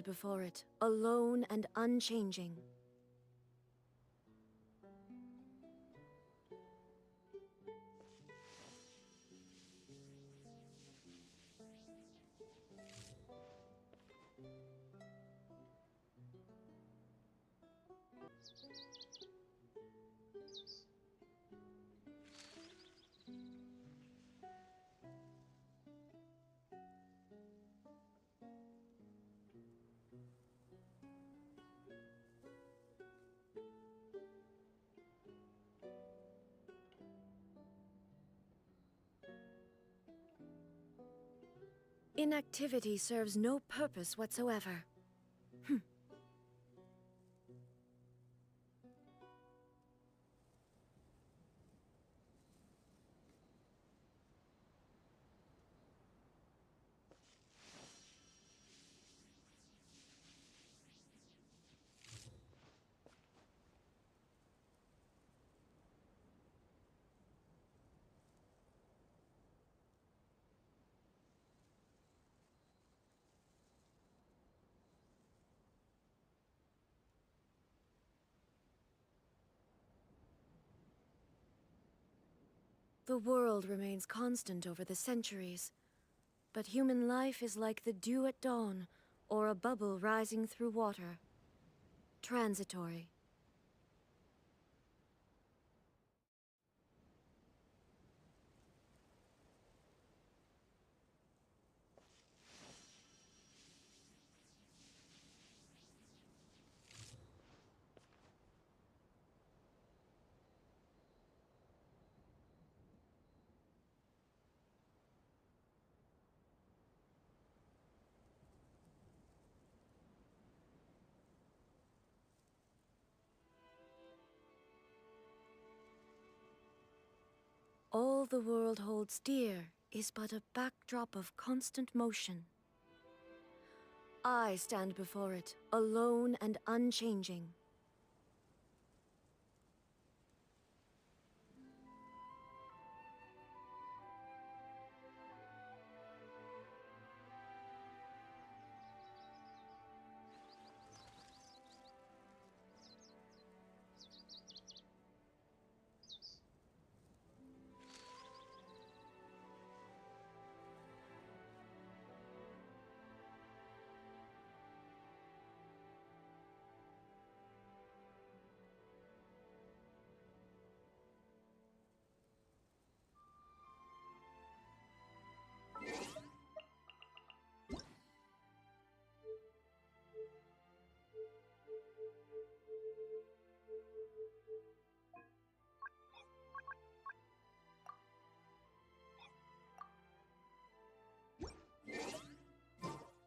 stand before it, alone and unchanging. Inactivity serves no purpose whatsoever. The world remains constant over the centuries, but human life is like the dew at dawn, or a bubble rising through water. Transitory. All the world holds dear is but a backdrop of constant motion. I stand before it, alone and unchanging.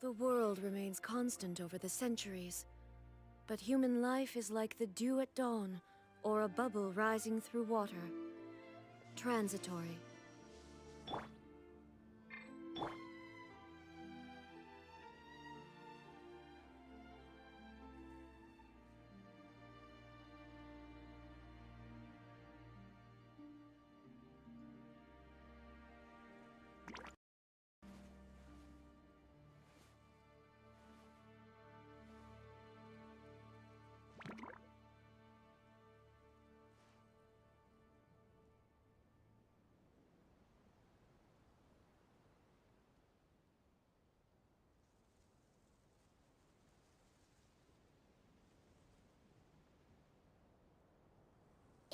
The world remains constant over the centuries, but human life is like the dew at dawn, or a bubble rising through water. Transitory.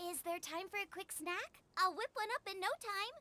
Is there time for a quick snack? I'll whip one up in no time.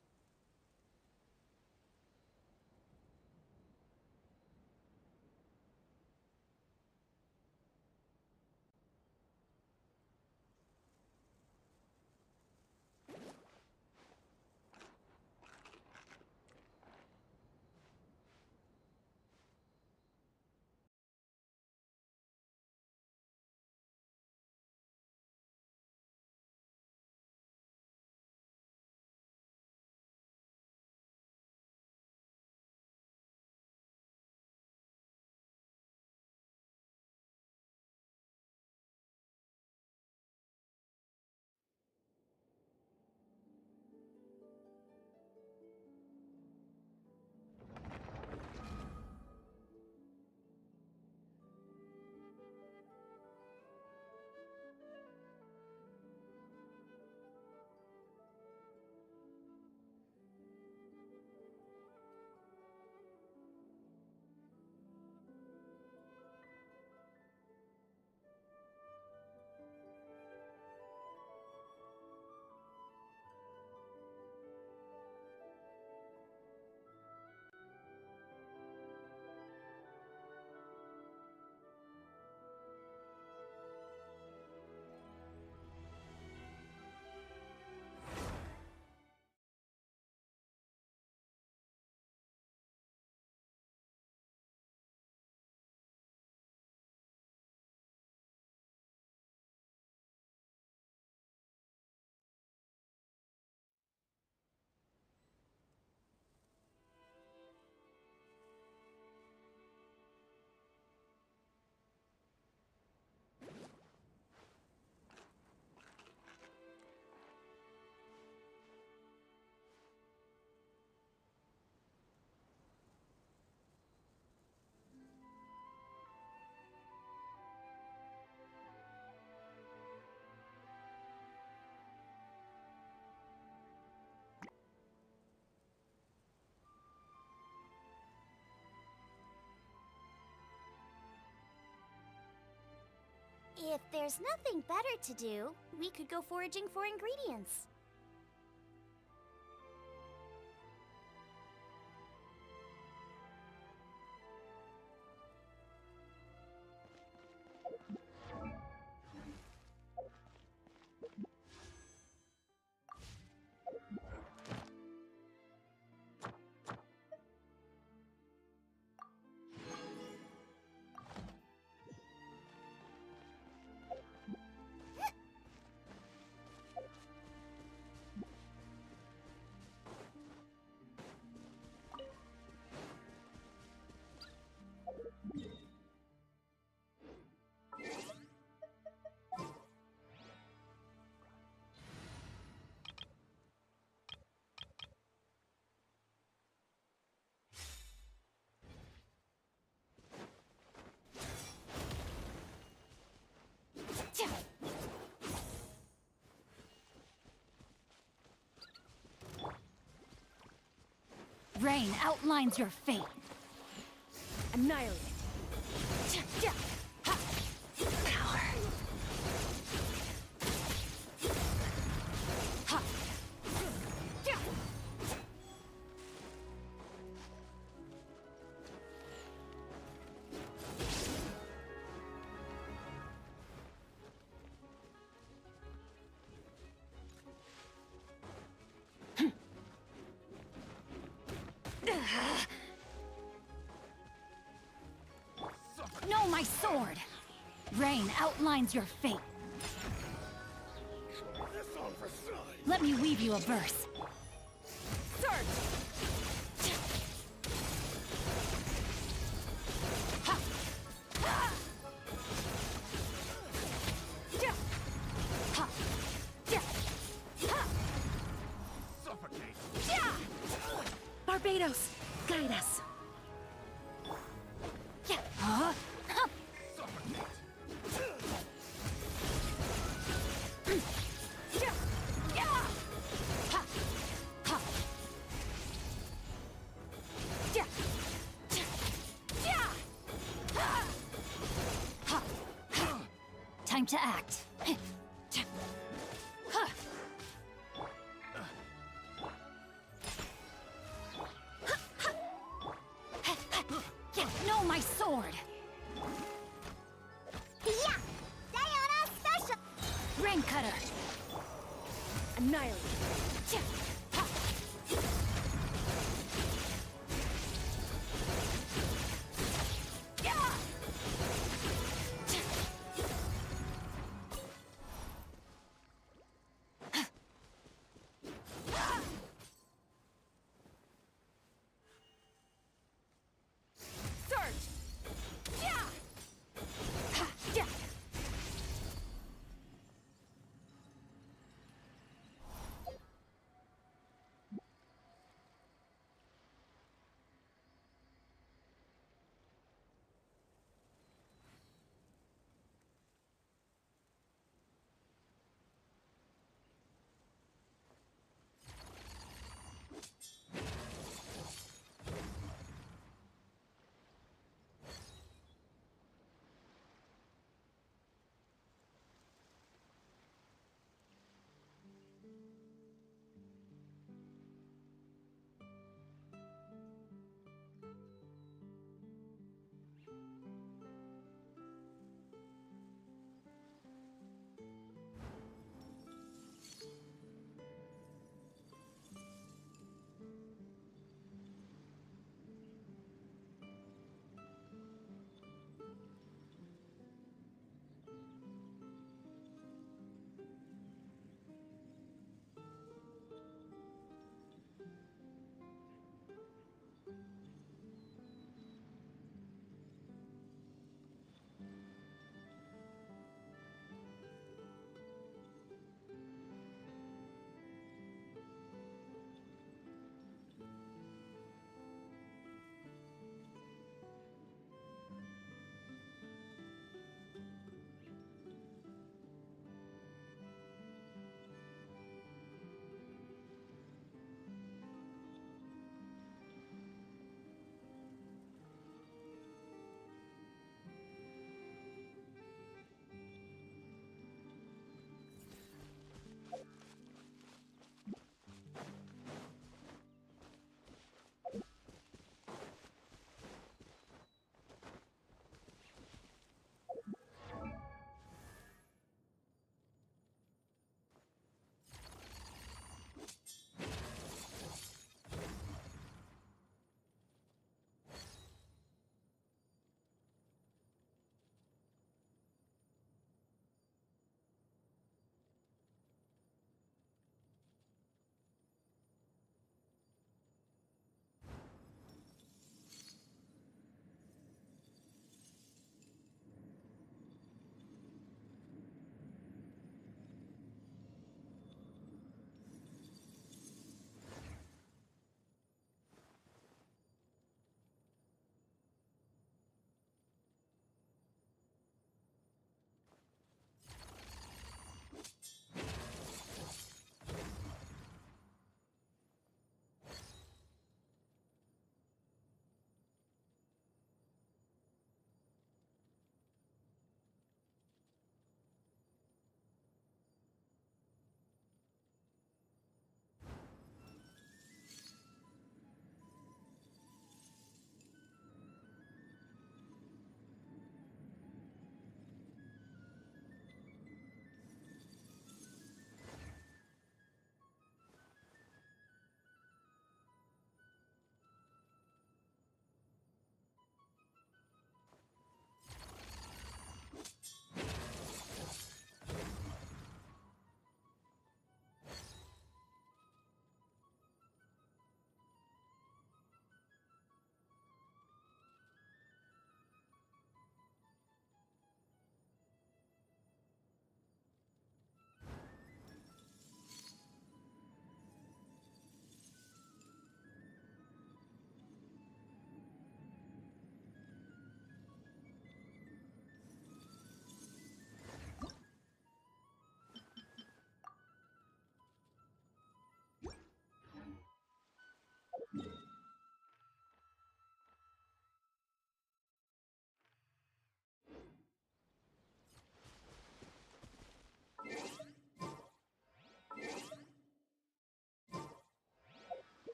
If there's nothing better to do, we could go foraging for ingredients. Rain outlines your fate. Annihilate. Power. No, my sword! Rain outlines your fate. Let me weave you a verse. Search! Barbados, guide us. Huh? Time to act. No, my sword! Yeah! Diana special! Rain cutter! Annihilate.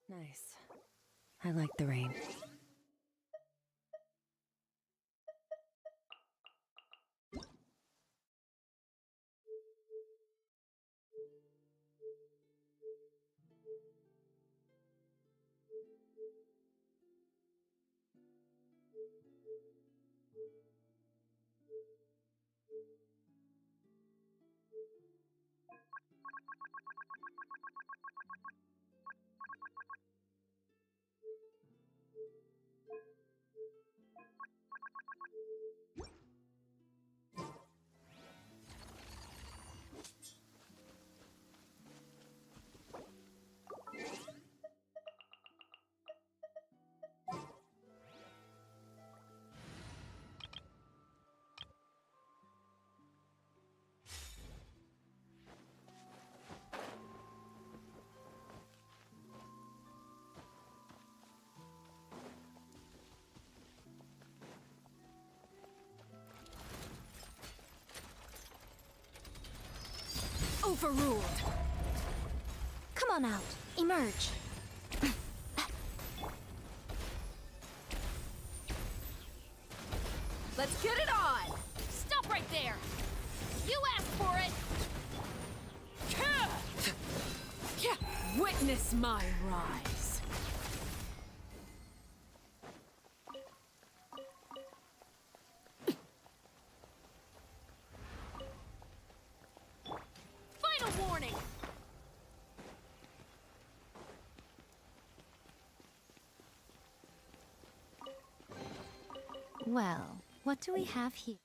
Nice. I like the rain. Overruled. Come on out. Emerge. Let's get it on! Stop right there! You asked for it! Witness my rise! Final warning! Well, what do we have here?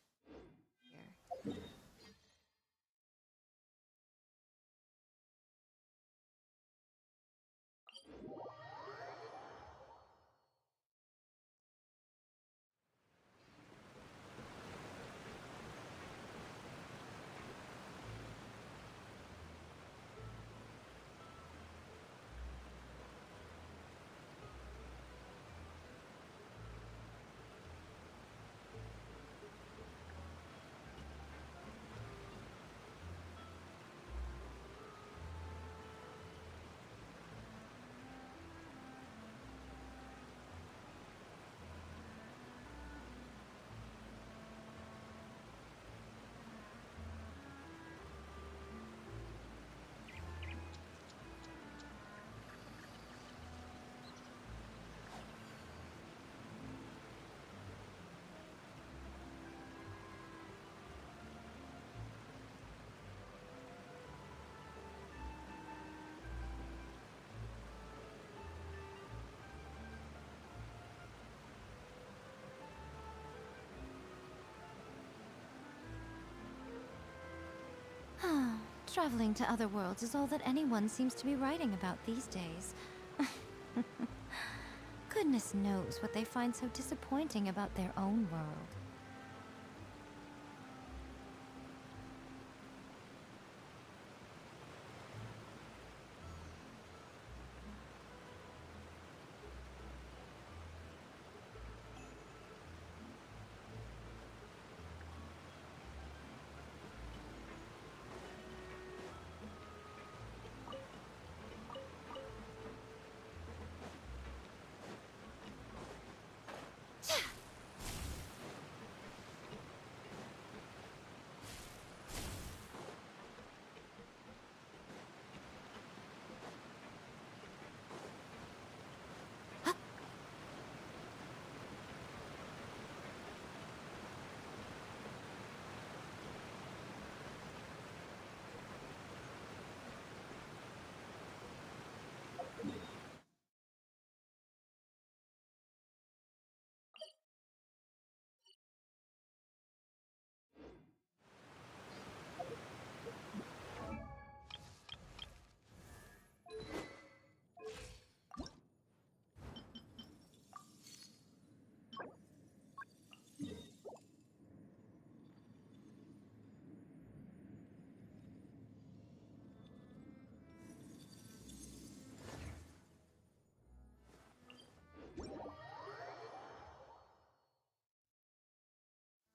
Traveling to other worlds is all that anyone seems to be writing about these days. Goodness knows what they find so disappointing about their own world.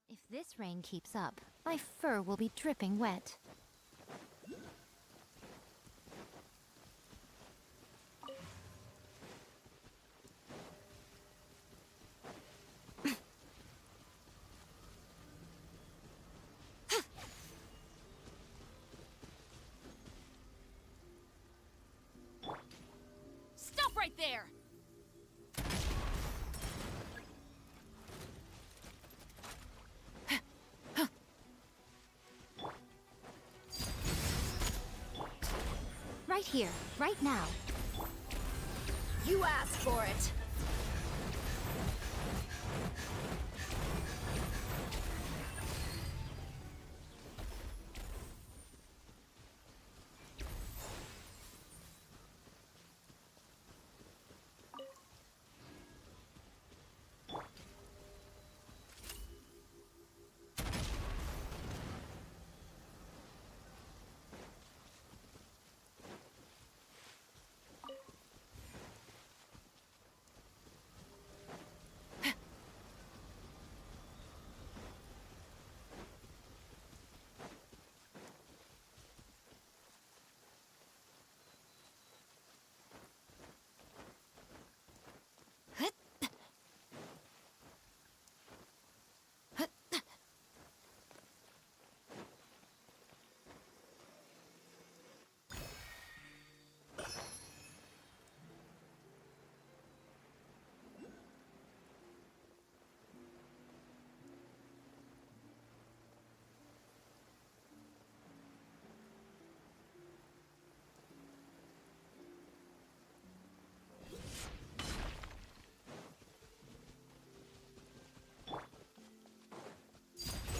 If this rain keeps up, my fur will be dripping wet. Stop right there! Right here, right now. You asked for it!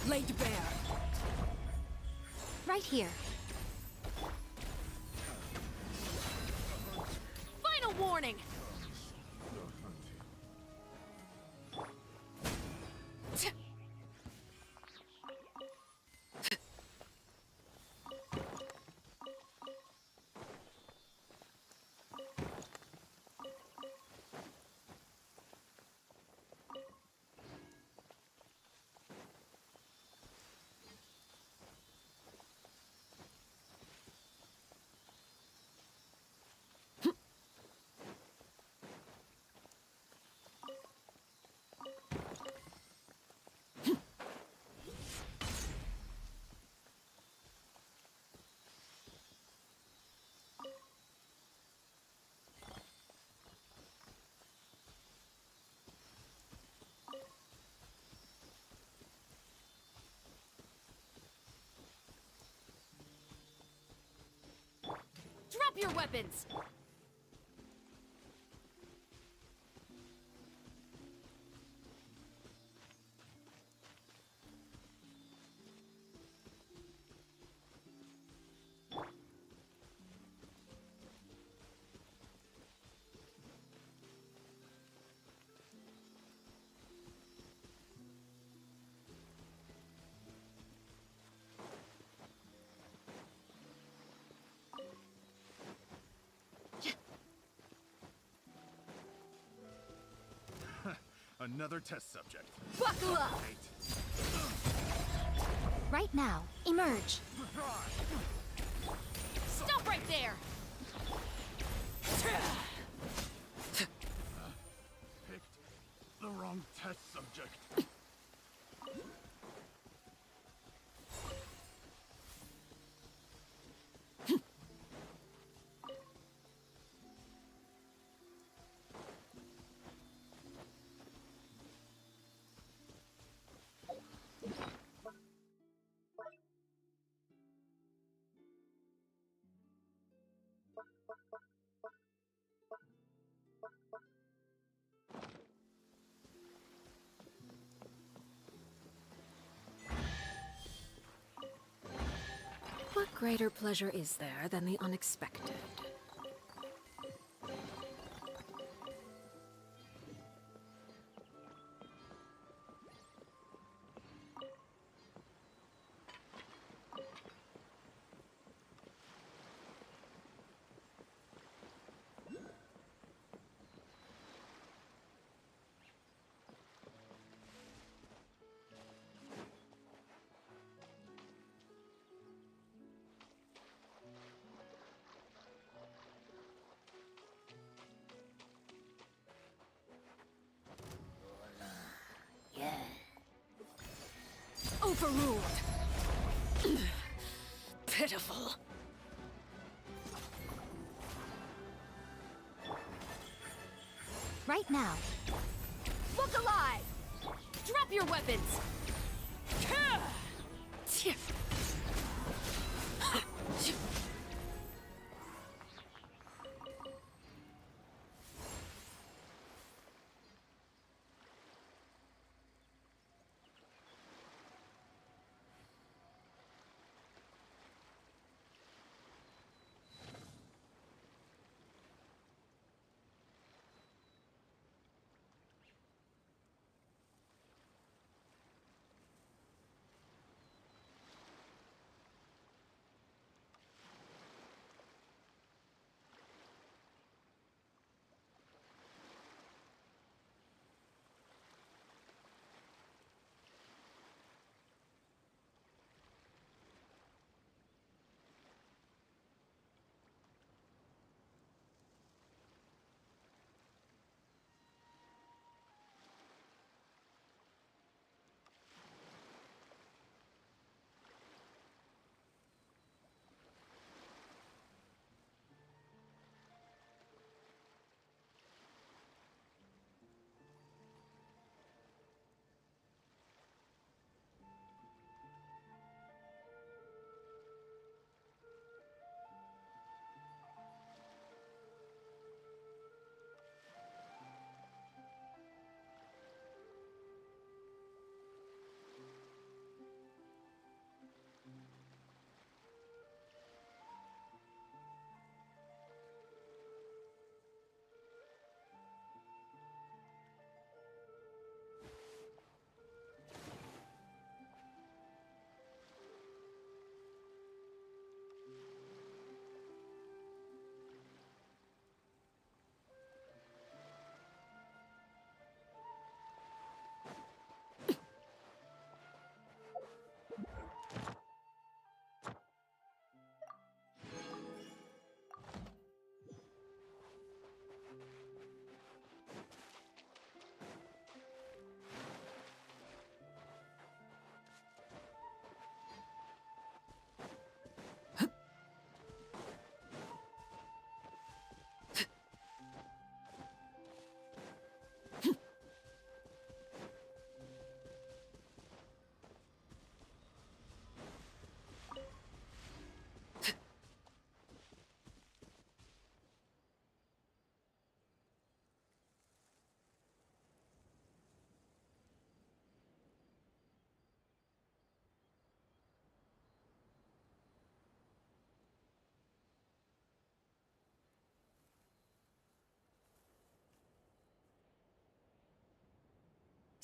Laid bare. Right here. Final warning! Drop your weapons! Another test subject. Buckle up! Wait. Right now, emerge. Stop right there! Picked the wrong test subject. What greater pleasure is there than the unexpected? Overruled. Pitiful. Right now. Look alive! Drop your weapons!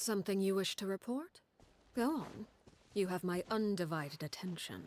Something you wish to report? Go on. You have my undivided attention.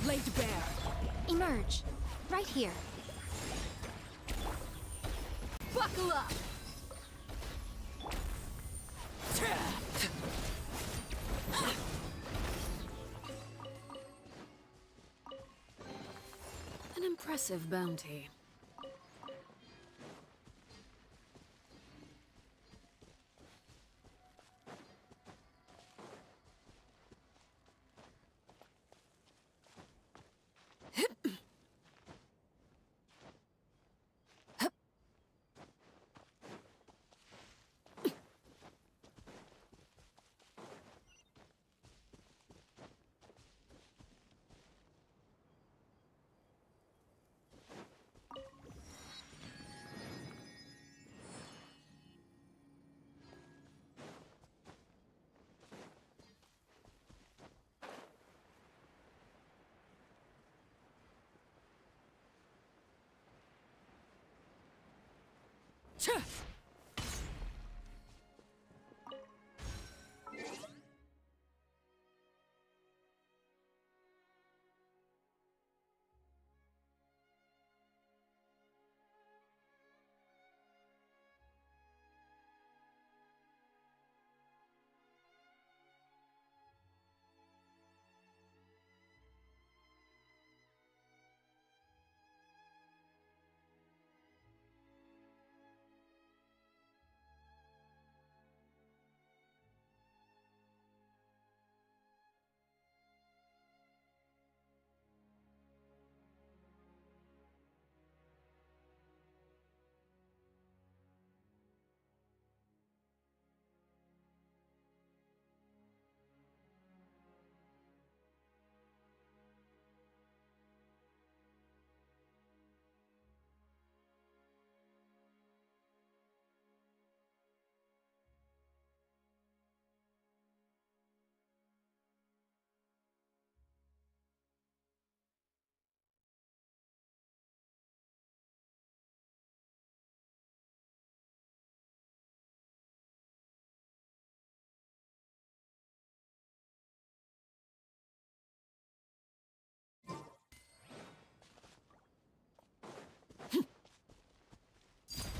Laid bare. Emerge. Right here. Buckle up! An impressive bounty.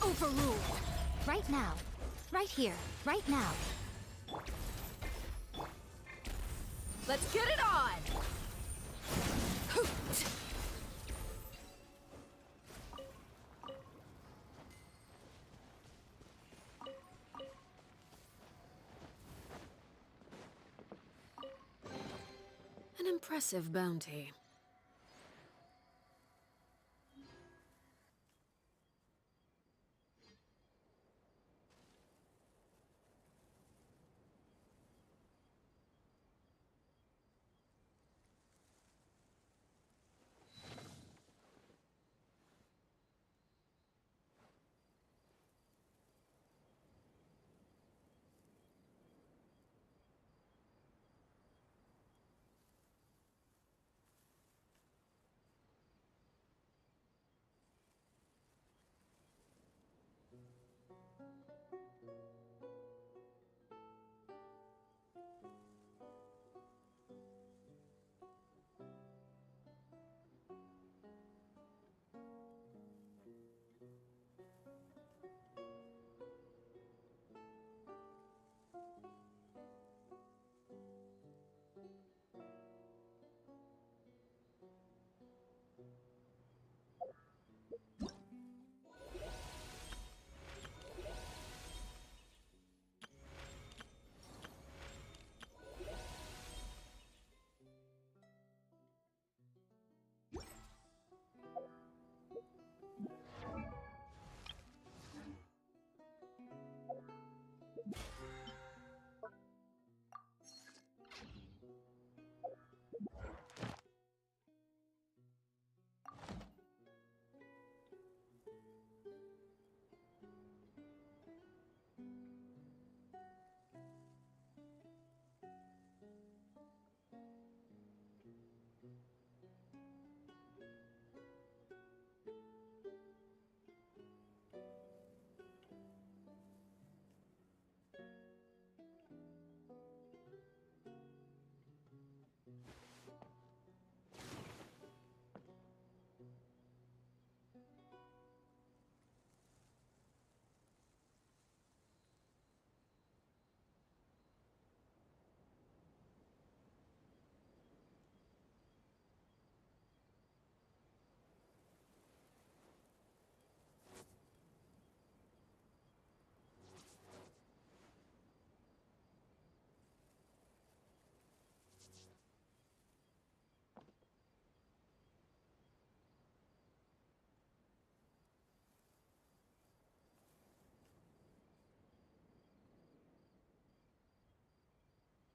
Overruled. Right now. Right here. Right now. Let's get it on! An impressive bounty.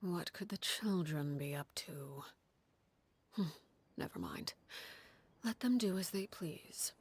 What could the children be up to? Never mind. Let them do as they please.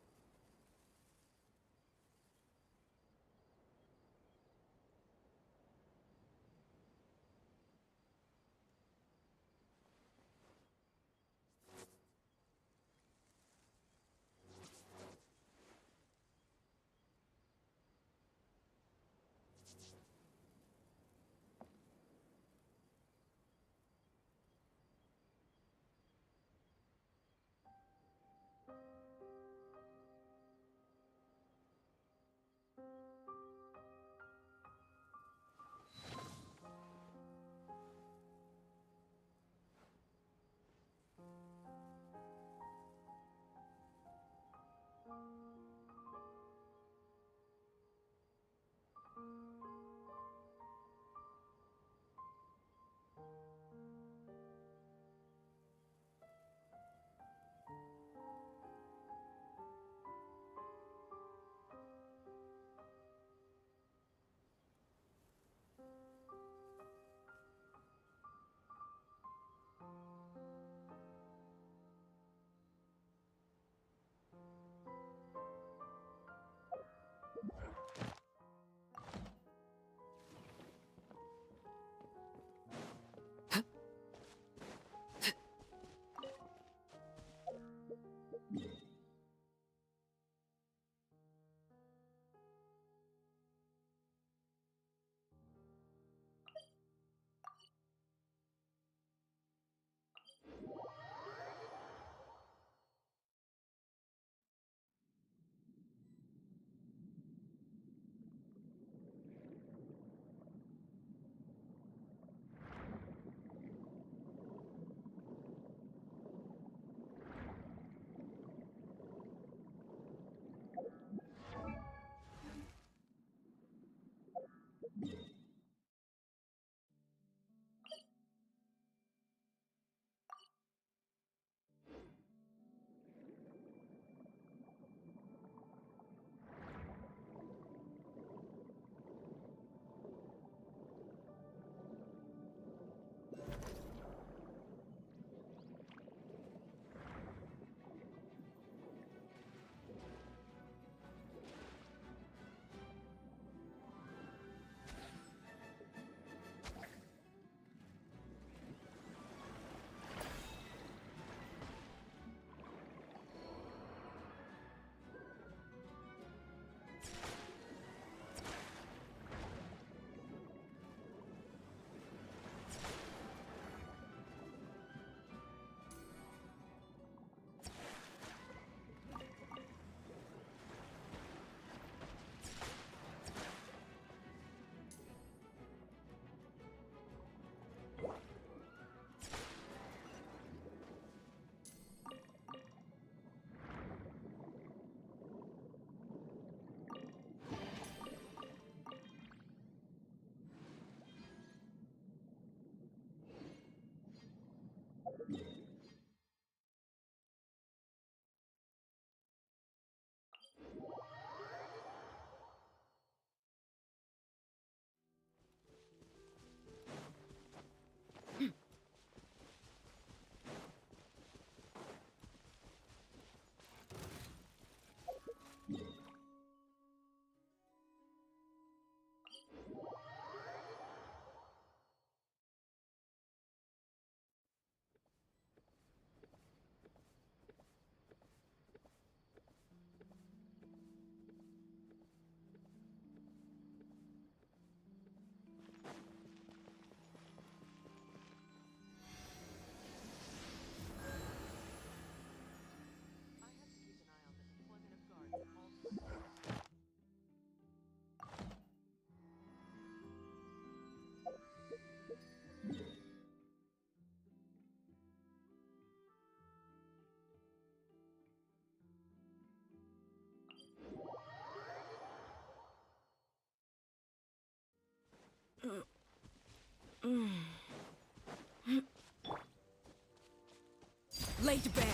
Laid bare.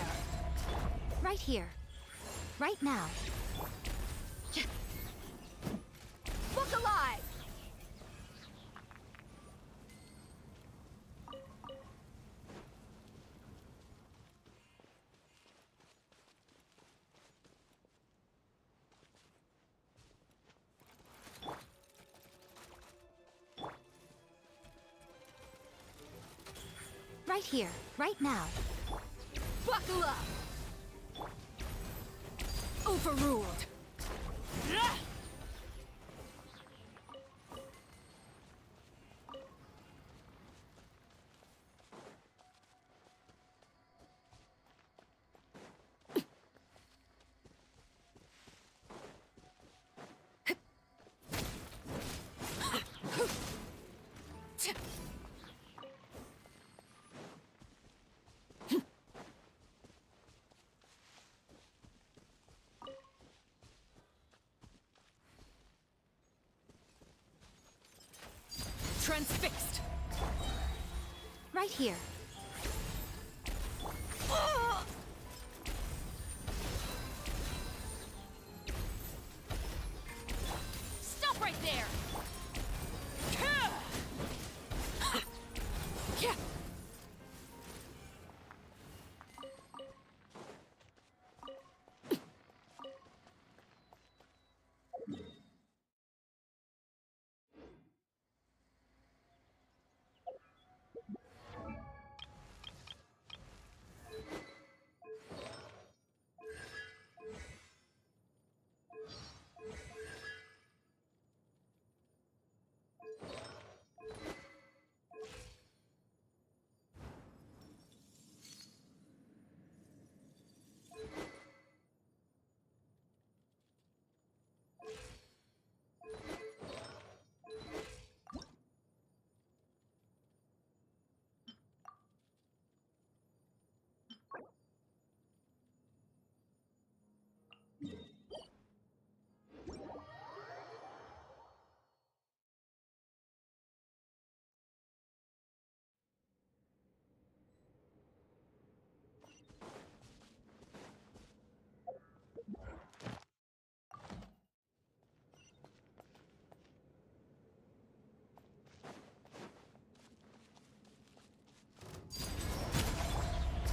Right here. Right now. Look alive! Right here, right now. Buckle up! Overruled! Transfixed! Right here. Stop right there!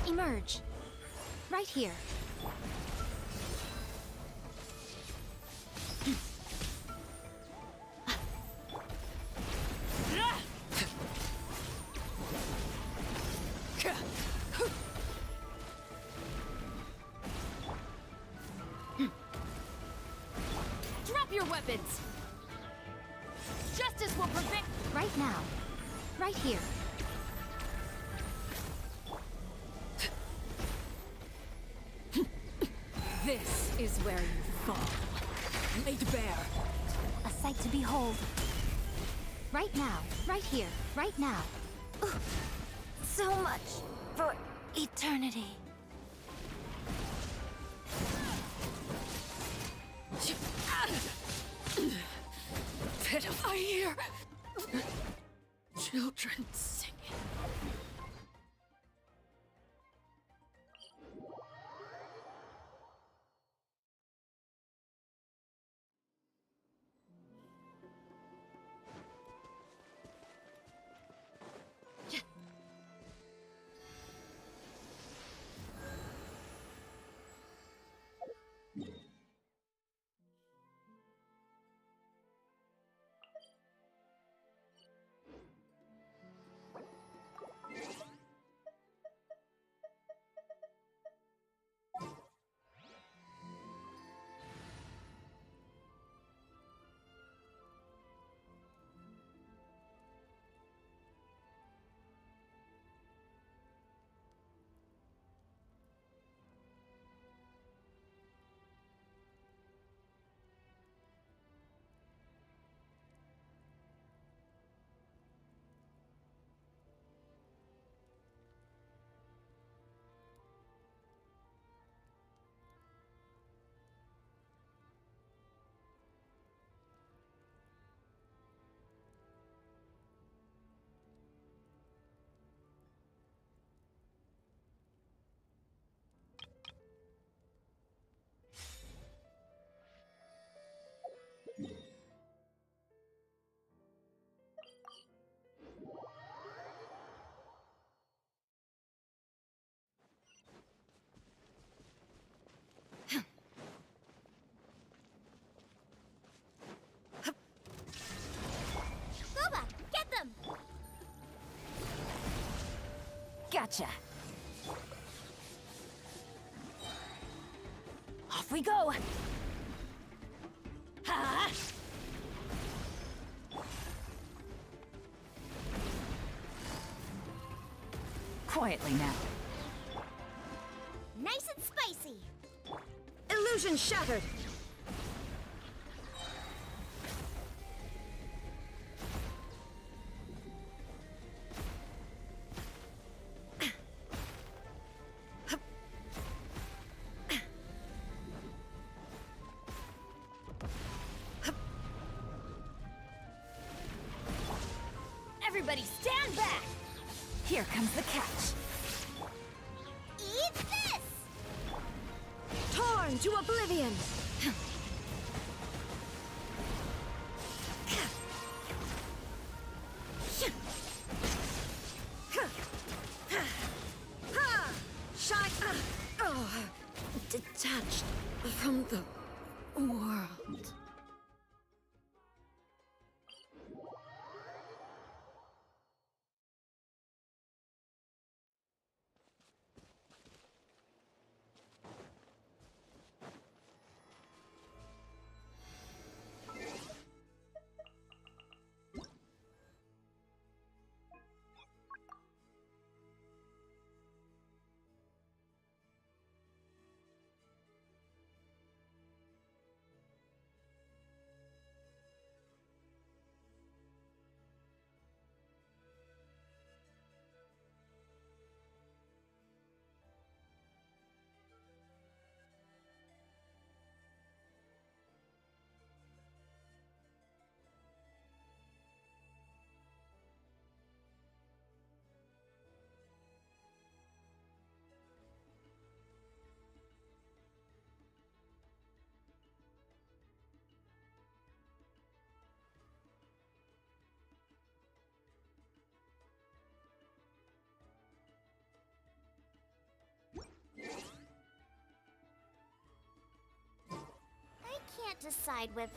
Emerge. Right here. Drop your weapons! Justice will prevent... Right now. Right here. This is where you fall. Laid bare. A sight to behold. Right now. Right here. Right now. Ugh. So much for eternity. I hear children singing. Gotcha. Off we go. Ha! Quietly now. Nice and spicy. Illusion shattered! Everybody stand back! Here comes the catch. Eat this! Torn to oblivion! Shine! Oh, detached from the world. I can't decide with...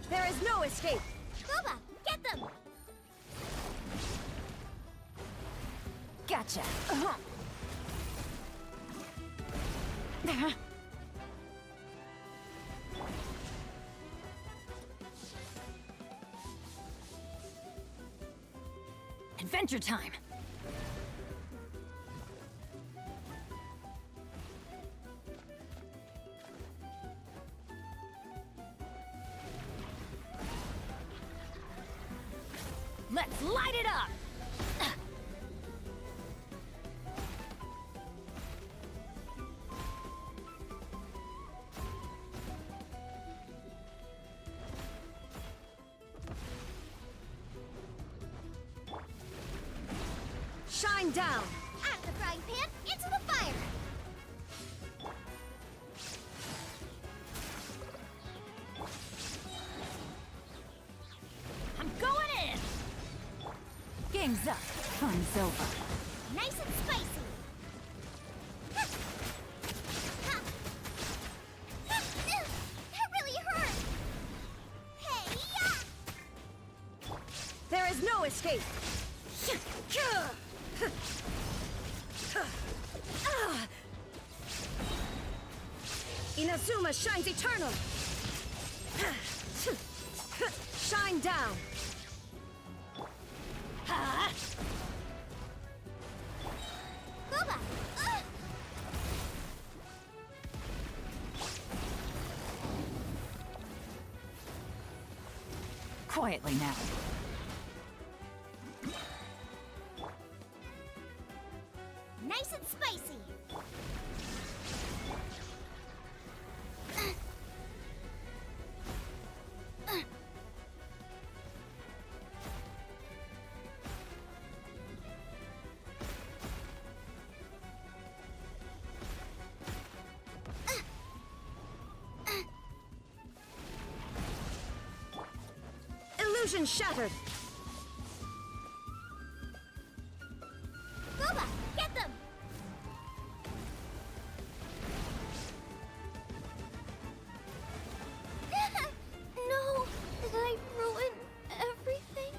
There is no escape! Boba, get them! Gotcha. Adventure time. Let's light it up! Shine down! Out of the frying pan, into the fire! I'm going in! Game's up. Fun's over. Nice and spicy! Ha! Ha! Ha! That really hurt! Hey, ya! There is no escape! Inazuma shines eternal! Shine down! Ha! Boba! Quietly now. Nice and spicy! Illusion shattered! Boba, get them! No! Did I ruin everything?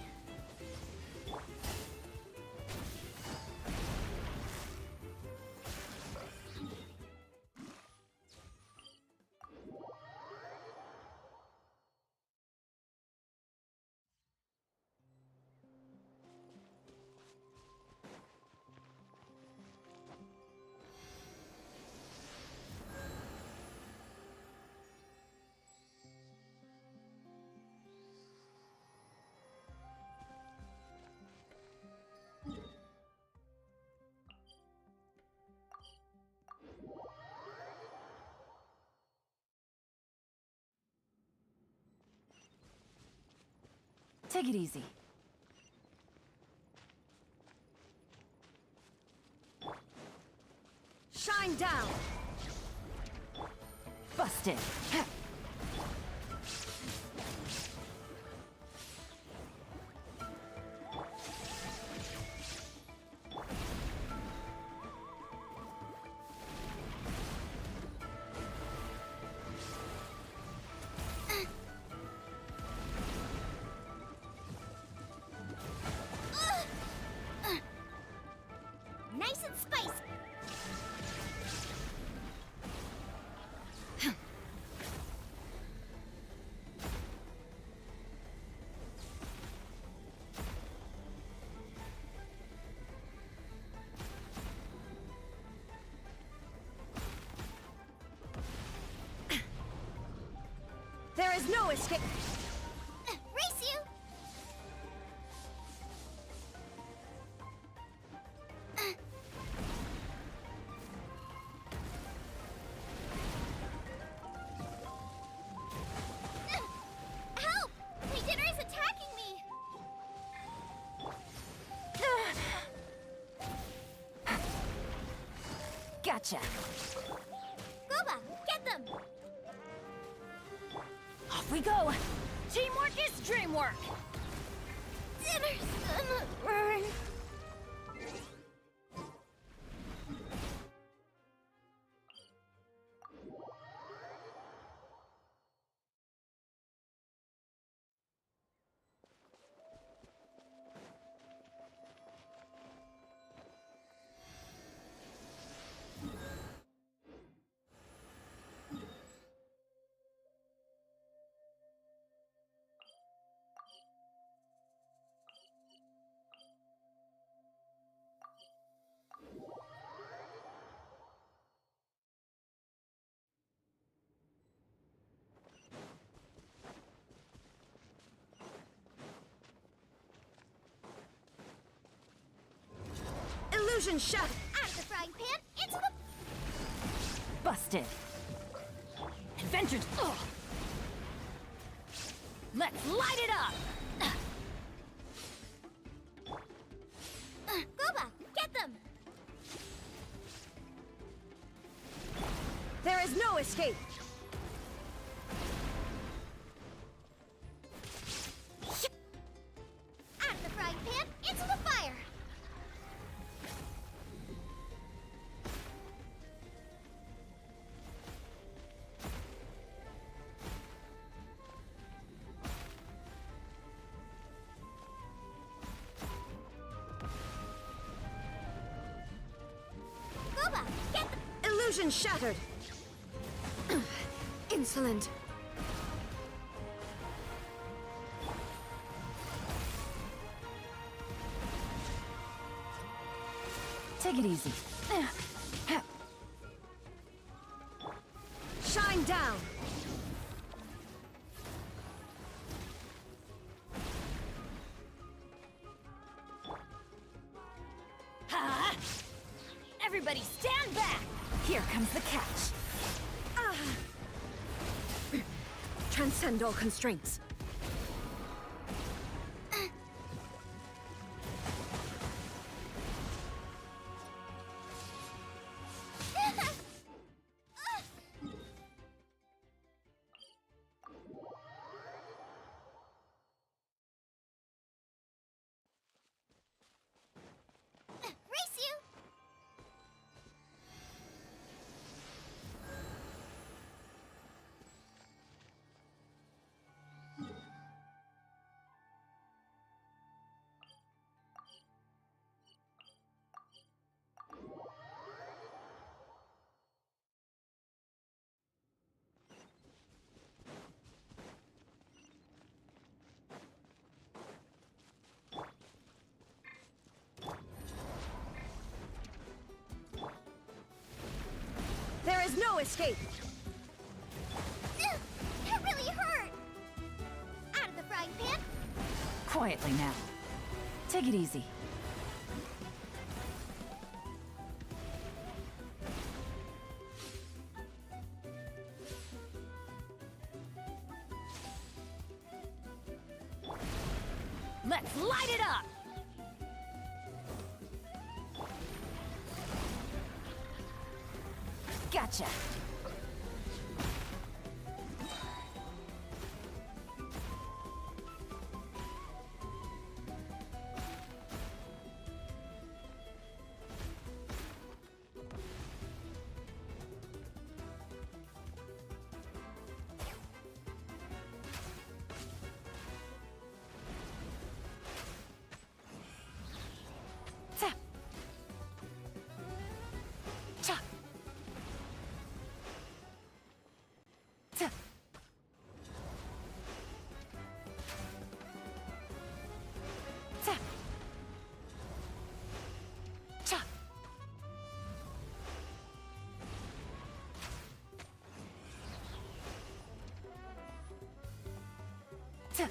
Take it easy. Shine down! Busted. Nice and spicy! There is no escape! Race you! Help! My dinner is attacking me! Gotcha. Boba, get them! Off we go. Teamwork is dreamwork! Dinner's gonna burn. Illusion shattered! Out of the frying pan, into the... Busted. Adventures. Ugh. Let's light it up. Boba, get them! There is no escape! Out of the frying pan, into the fire! Boba, get them! Illusion shattered! Insolent! Take it easy. Shine down! Ha! Everybody stand back! Here comes the catch. Transcend all constraints. No escape! That really hurt! Out of the frying pan! Quietly now. Take it easy. Let's light it up! Gotcha. Tap. Cha. Tap. Tap. Cha. Tap.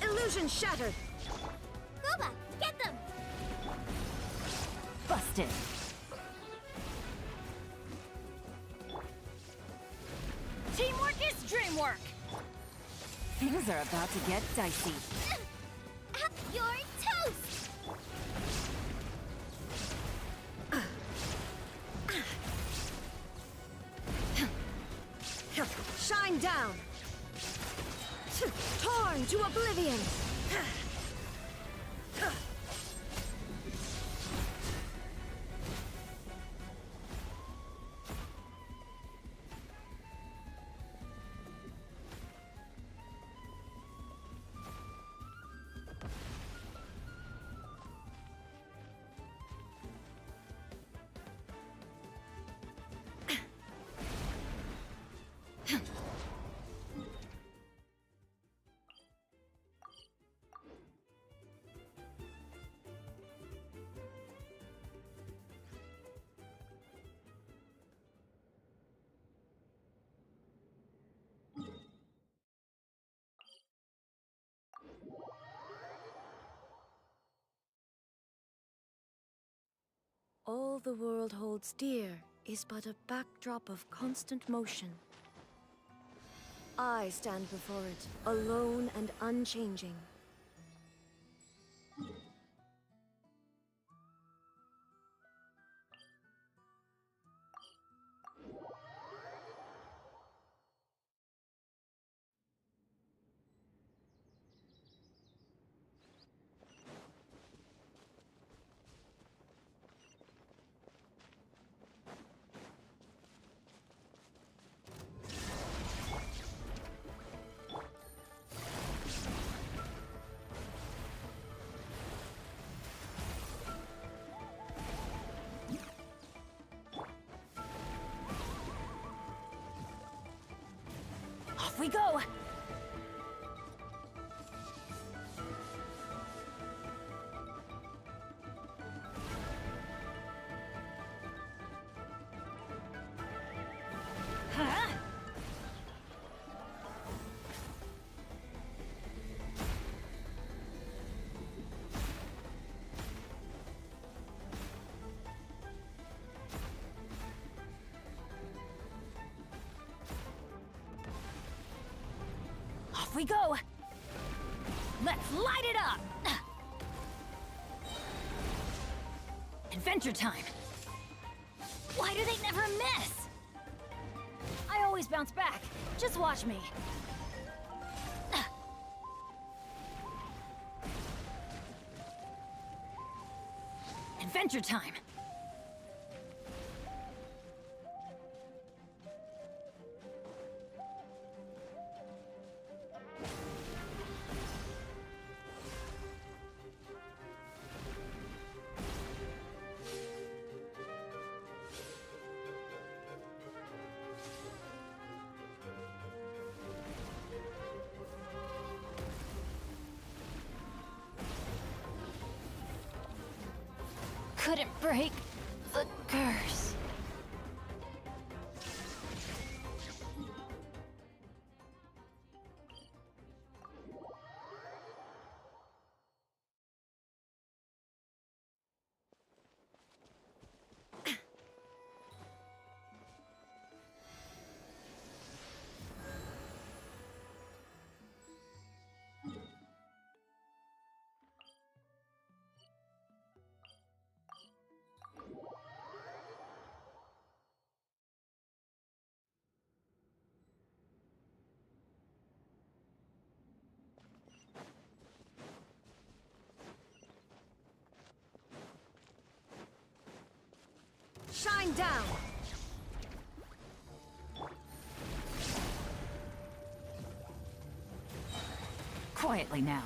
Illusion shattered! Kuba, get them! Busted. Teamwork is dreamwork! Things are about to get dicey. Up your toast! Shine down! Torn to oblivion! All the world holds dear is but a backdrop of constant motion. I stand before it, alone and unchanging. Off we go! Huh? Off we go! Let's light it up! Adventure time! Why do they never miss? I always bounce back. Just watch me. Adventure time! Couldn't break the curse. Shine down! Quietly now.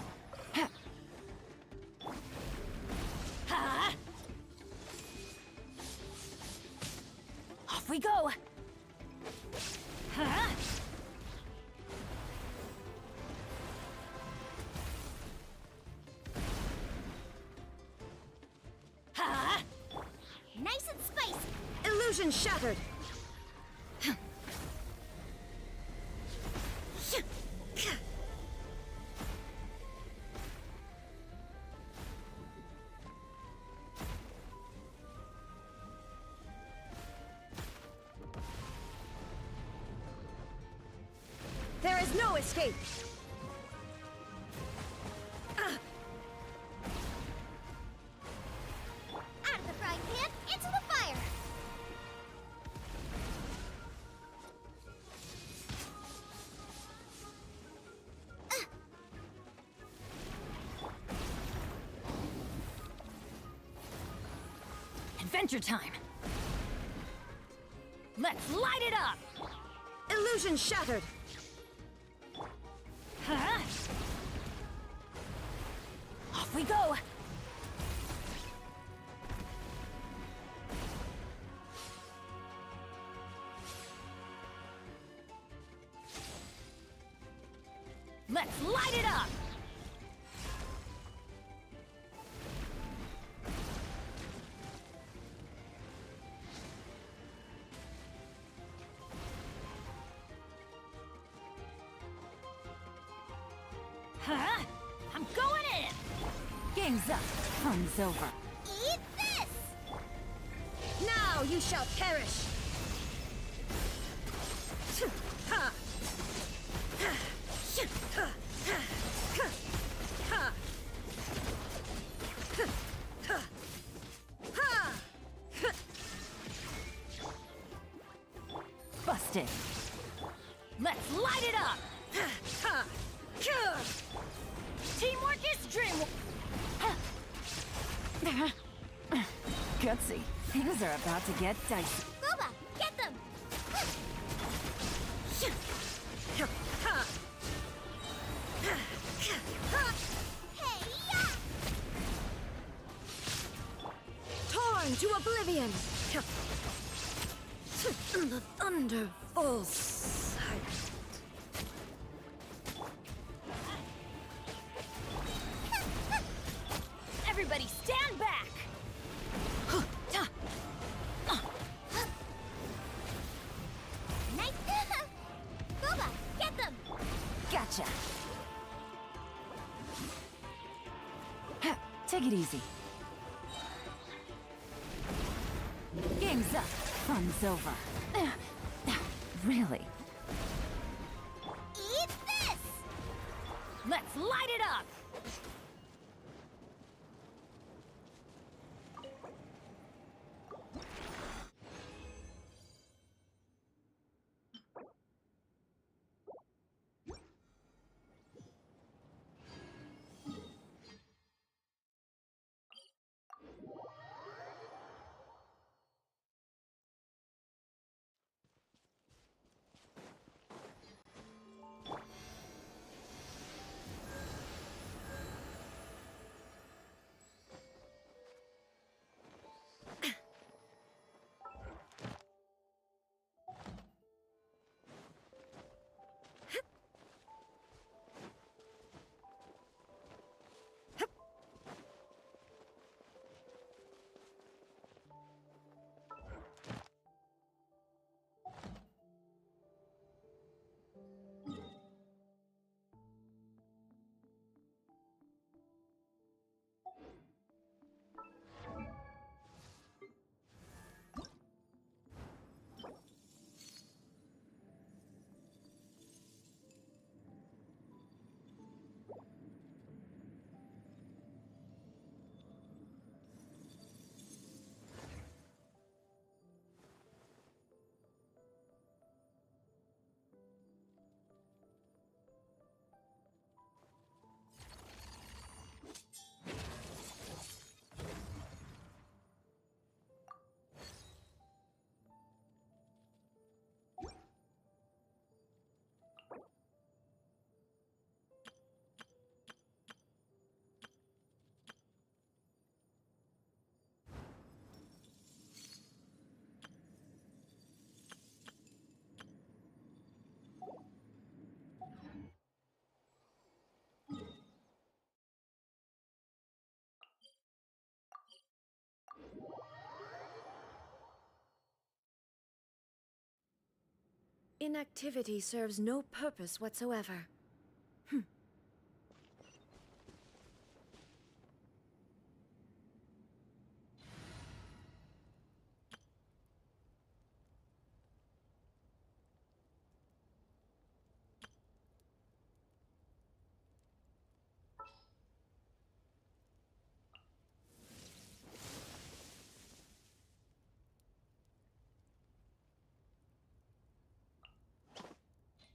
Off we go! Nice and spicy! Illusion shattered! There is no escape! Out of the frying pan, into the fire! Adventure time! Let's light it up! Illusion shattered! Off we go! Let's light it up! I'm going in! Game's up. Fun's over. Eat this! Now you shall perish! Ha! Busted. Let's light it up! Teamwork is dream. Gutsy. Things are about to get dicey. Boba, get them! Hey, ya! Torn to oblivion! The thunder falls silent. Everybody stand back! Nice! Boba, get them! Gotcha. Take it easy. Game's up. Fun's over. Really? Eat this! Let's light it up! Inactivity serves no purpose whatsoever.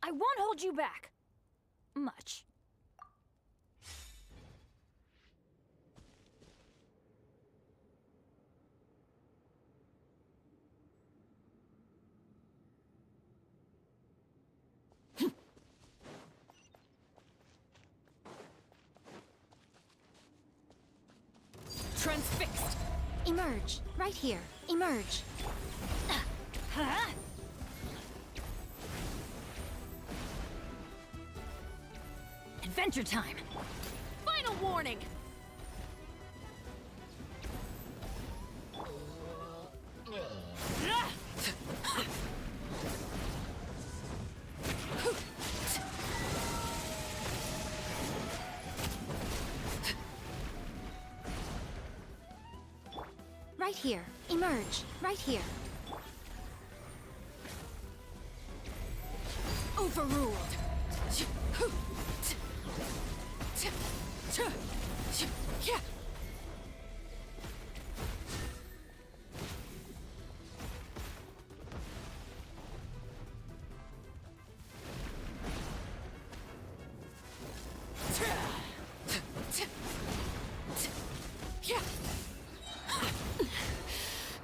I won't hold you back. Much. Transfixed. Emerge. Right here. Emerge. Huh? Adventure time. Final warning. Right here. Emerge. Right here. Overruled.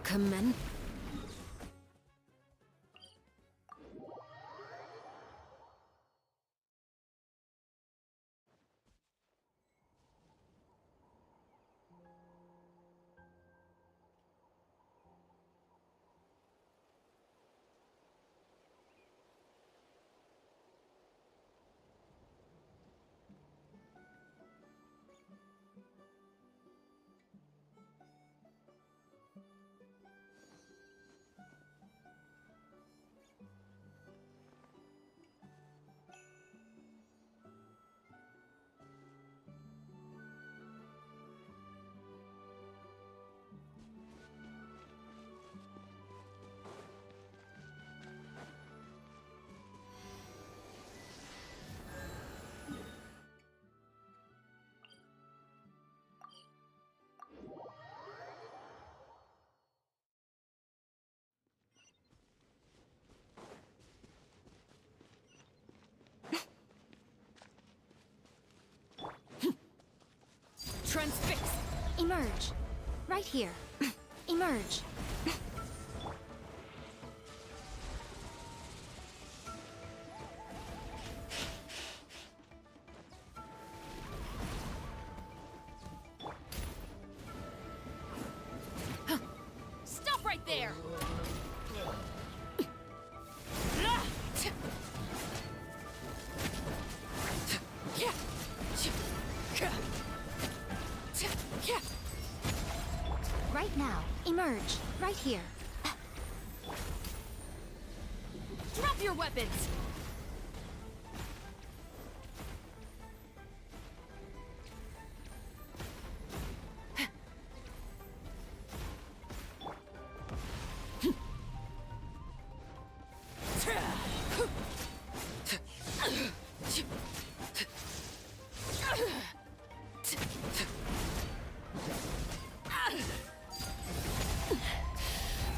Commend. Transfixed. Emerge. Right here. Emerge. Stop right there. Right now. Emerge. Right here. Drop your weapons.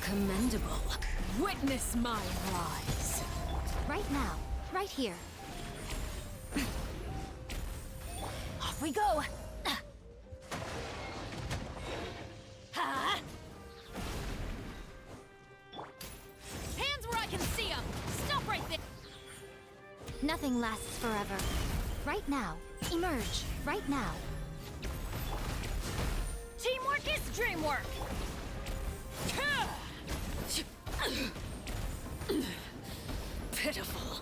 Commendable. Witness my rise. Right now. Right here. Off we go. Ha! Hands where I can see them. Stop right there. Nothing lasts forever. Right now. Emerge. Right now. Teamwork is dreamwork. Pitiful.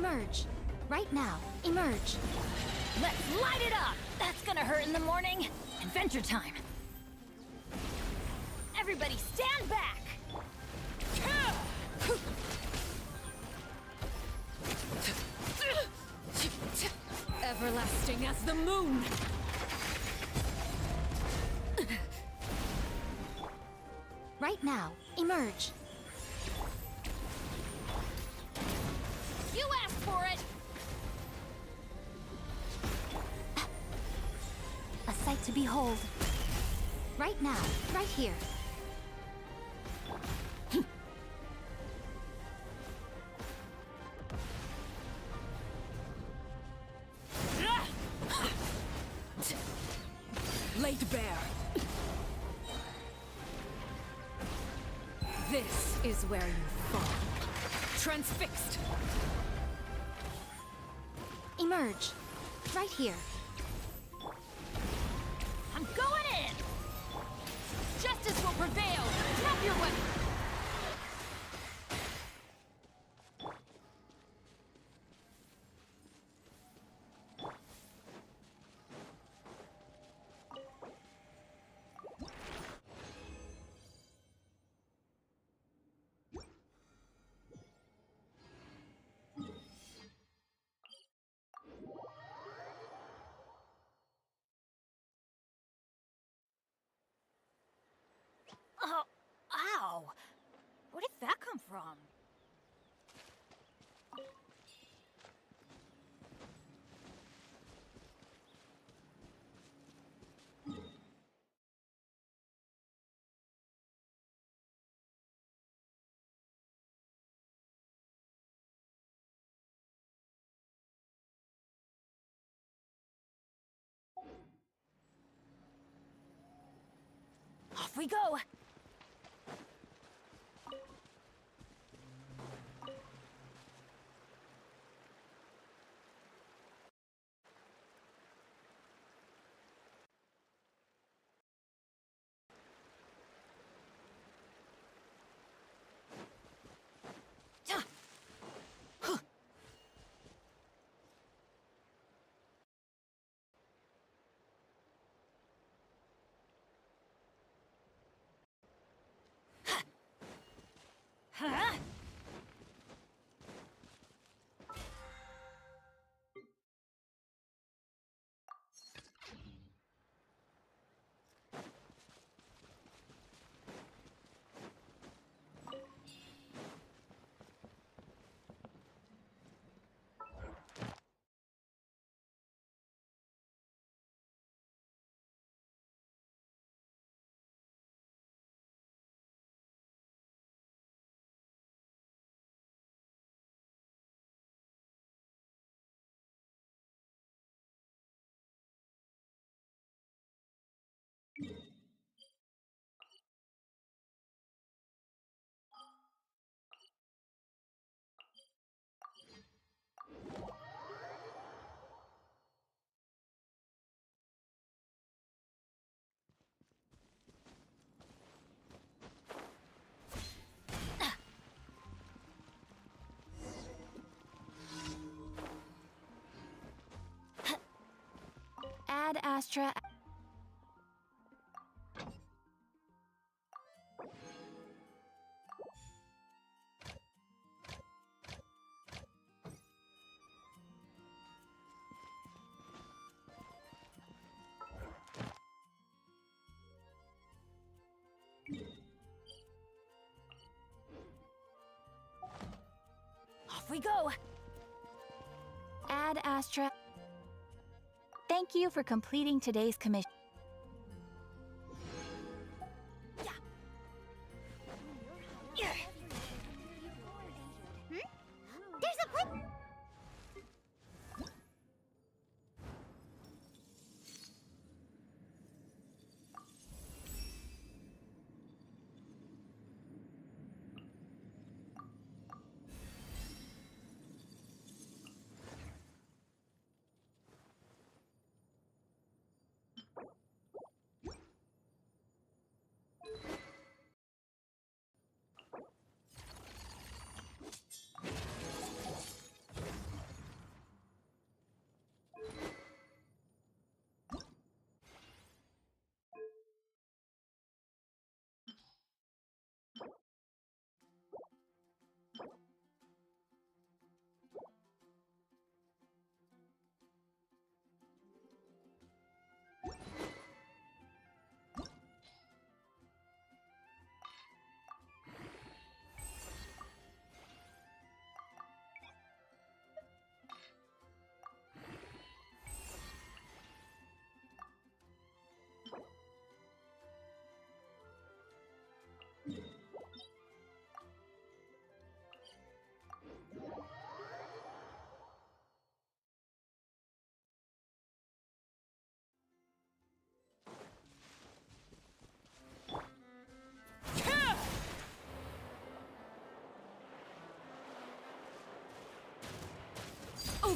Emerge. Right now. Emerge. Let's light it up! That's gonna hurt in the morning. Adventure time. Everybody stand back! Everlasting as the moon! Right now. Emerge. You asked for it! A sight to behold. Right now. Right here. Laid bare. This is where you fall. Transfixed. Emerge. Right here. I'm going in! Justice will prevail! Drop your weapon! Oh, ow! Where did that come from? Off we go! Huh? Ad Astra. Off we go! Ad Astra. Thank you for completing today's commission. There's a point.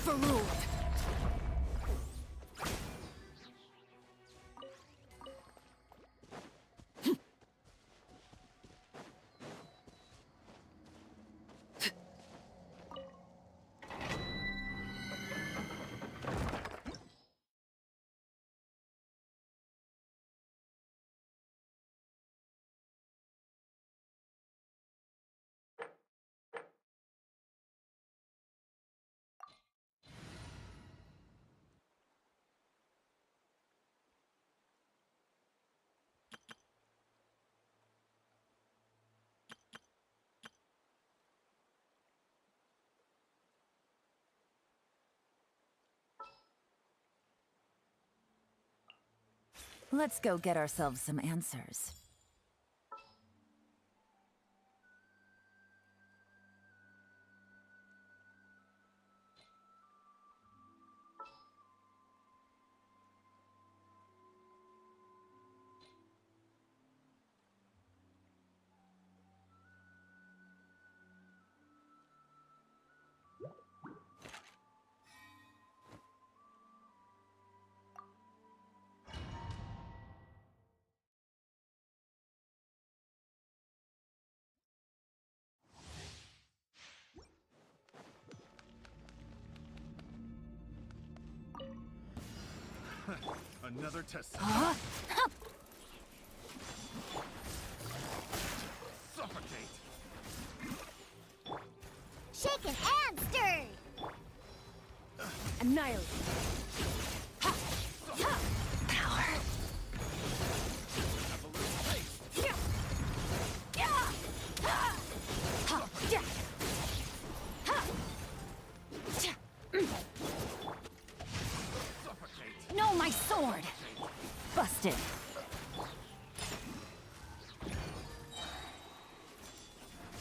Overruled. Let's go get ourselves some answers. Another test. Suffocate. Shaken and stirred! Annihilate. Power. Have a little taste. Suffocate. No, my sword! Busted.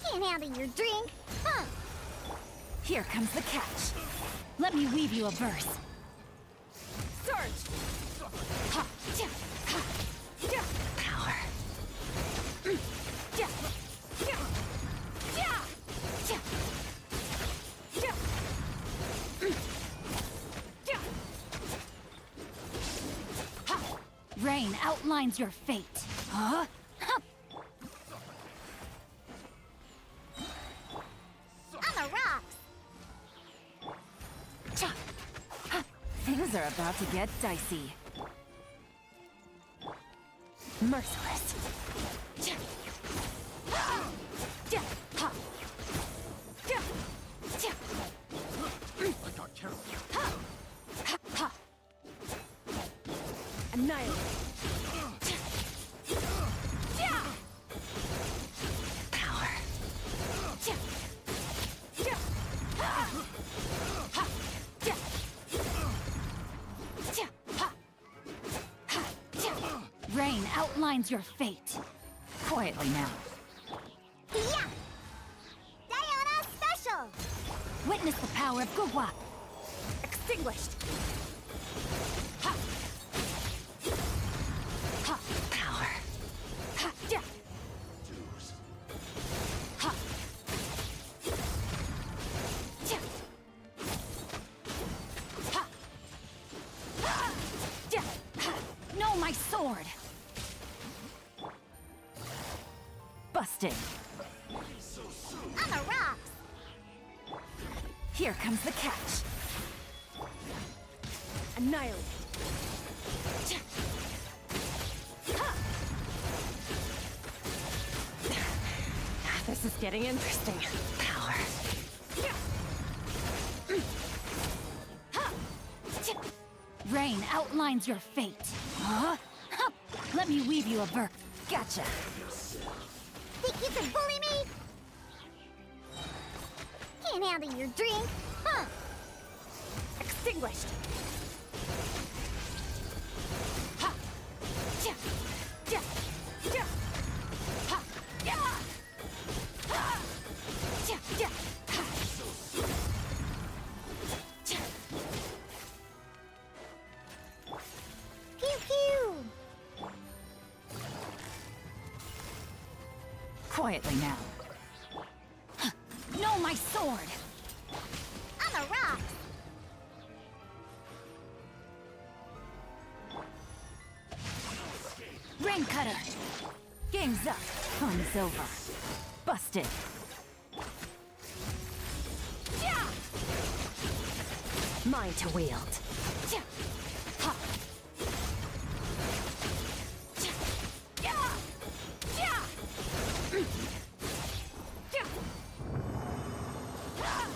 Can't handle your drink? Huh! Here comes the catch. Let me weave you a verse. Surge. Power. Rain outlines your fate. Huh? On the rocks! Things are about to get dicey. Merciless. I got careful. Annihilate. Power. Rain outlines your fate. Quietly now. Yeah! Diana Special! Witness the power of Gugwa. Extinguished. Power. No, my sword. Busted. On the rocks! Here comes the catch. Annihilate. This is getting interesting. Power. Rain outlines your fate. Huh? Let me weave you a verse. Gotcha. Think you can bully me? Can't handle your drink? Huh! Extinguished. Pew pew! Quietly now. No, my sword! On the rocks! cutter. Game's up. Fun's over. Busted. Yeah! Mine to wield. Yeah! Ha! Yeah! Yeah! Yeah! Ah!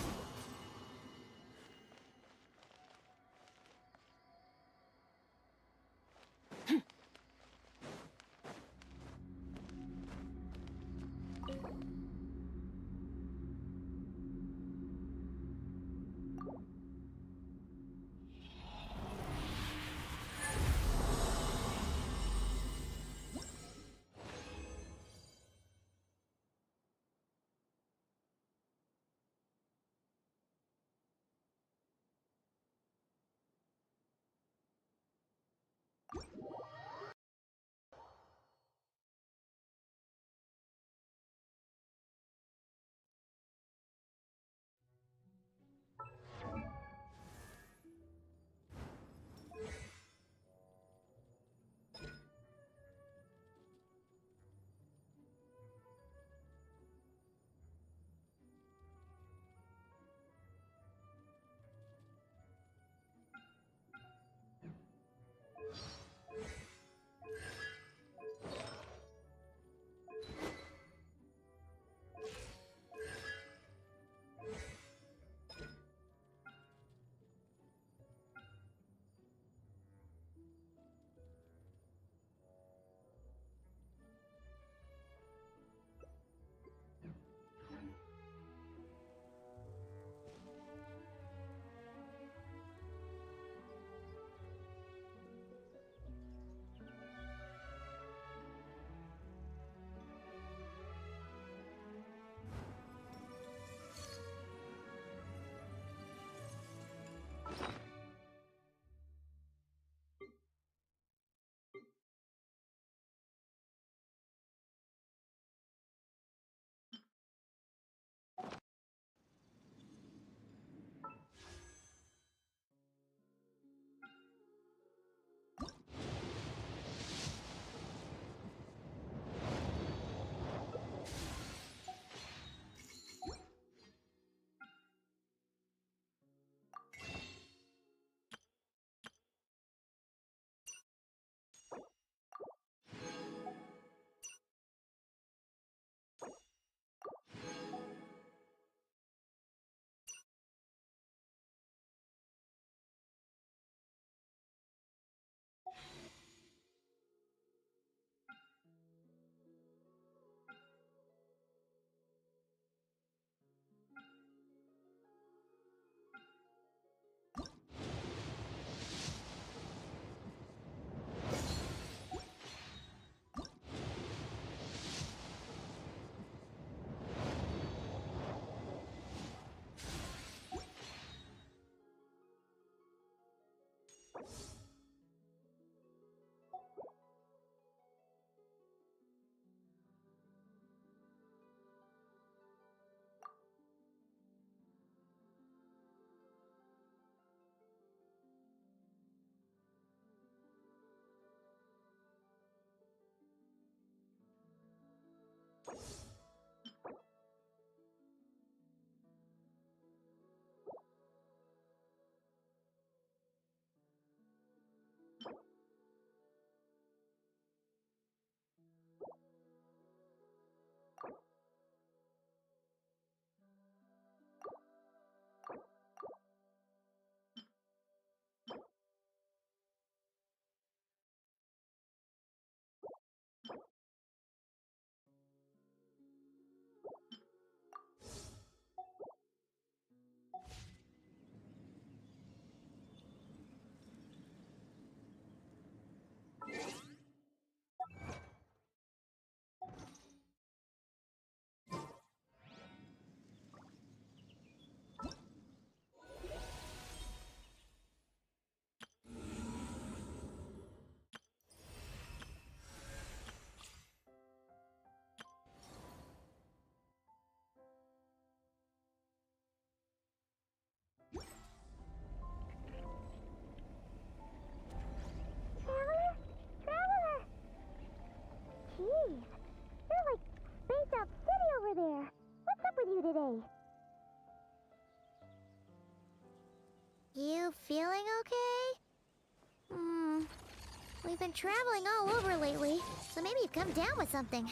You feeling okay? We've been traveling all over lately, so maybe you've come down with something.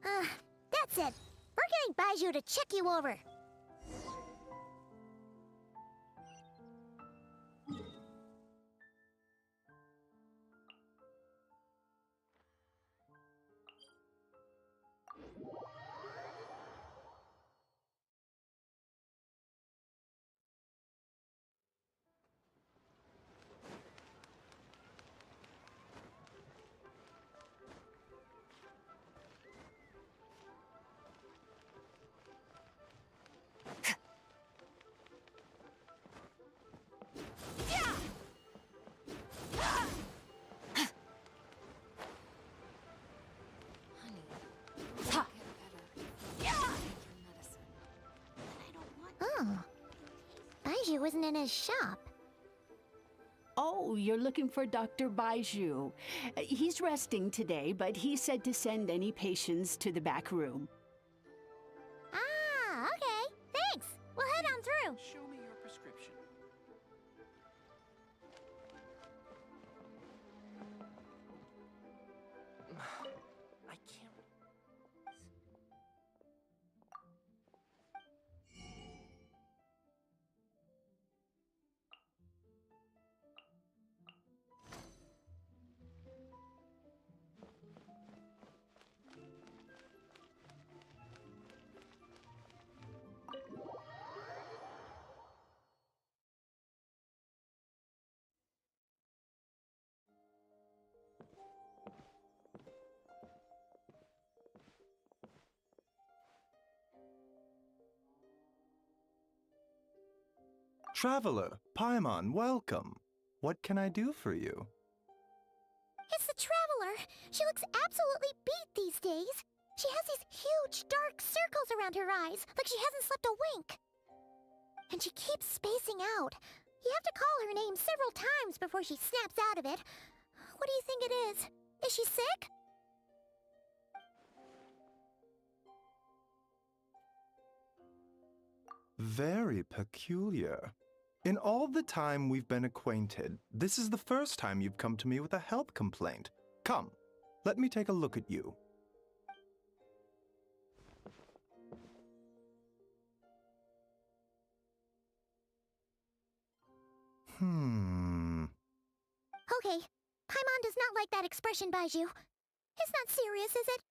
That's it. We're getting Baiju to check you over. Oh, Baiju wasn't in his shop. Oh, you're looking for Dr. Baiju. He's resting today, but he said to send any patients to the back room. Ah, okay. Thanks. We'll head on through. Show me your prescription. I can't. Traveler, Paimon, welcome. What can I do for you? It's the Traveler. She looks absolutely beat these days. She has these huge dark circles around her eyes, like she hasn't slept a wink. And she keeps spacing out. You have to call her name several times before she snaps out of it. What do you think it is? Is she sick? Very peculiar. In all the time we've been acquainted, this is the first time you've come to me with a health complaint. Come, let me take a look at you. Okay, Paimon does not like that expression, Baiju. It's not serious, is it?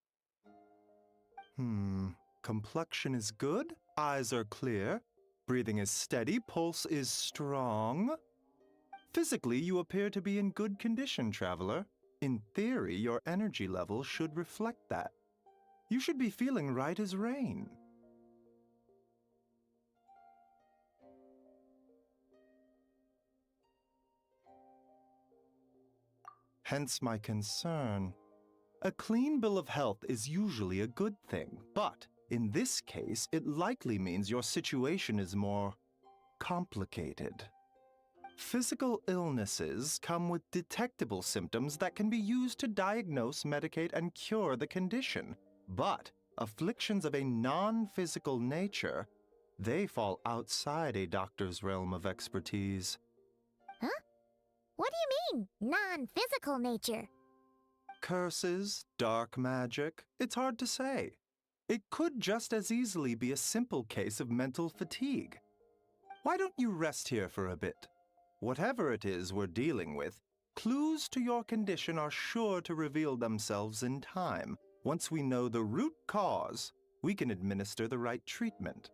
Complexion is good, eyes are clear, breathing is steady, pulse is strong. Physically, you appear to be in good condition, Traveler. In theory, your energy level should reflect that. You should be feeling right as rain. Hence my concern. A clean bill of health is usually a good thing, but in this case, it likely means your situation is more complicated. Physical illnesses come with detectable symptoms that can be used to diagnose, medicate, and cure the condition. But afflictions of a non-physical nature, they fall outside a doctor's realm of expertise. Huh? What do you mean, non-physical nature? Curses, dark magic, it's hard to say. It could just as easily be a simple case of mental fatigue. Why don't you rest here for a bit? Whatever it is we're dealing with, clues to your condition are sure to reveal themselves in time. Once we know the root cause, we can administer the right treatment.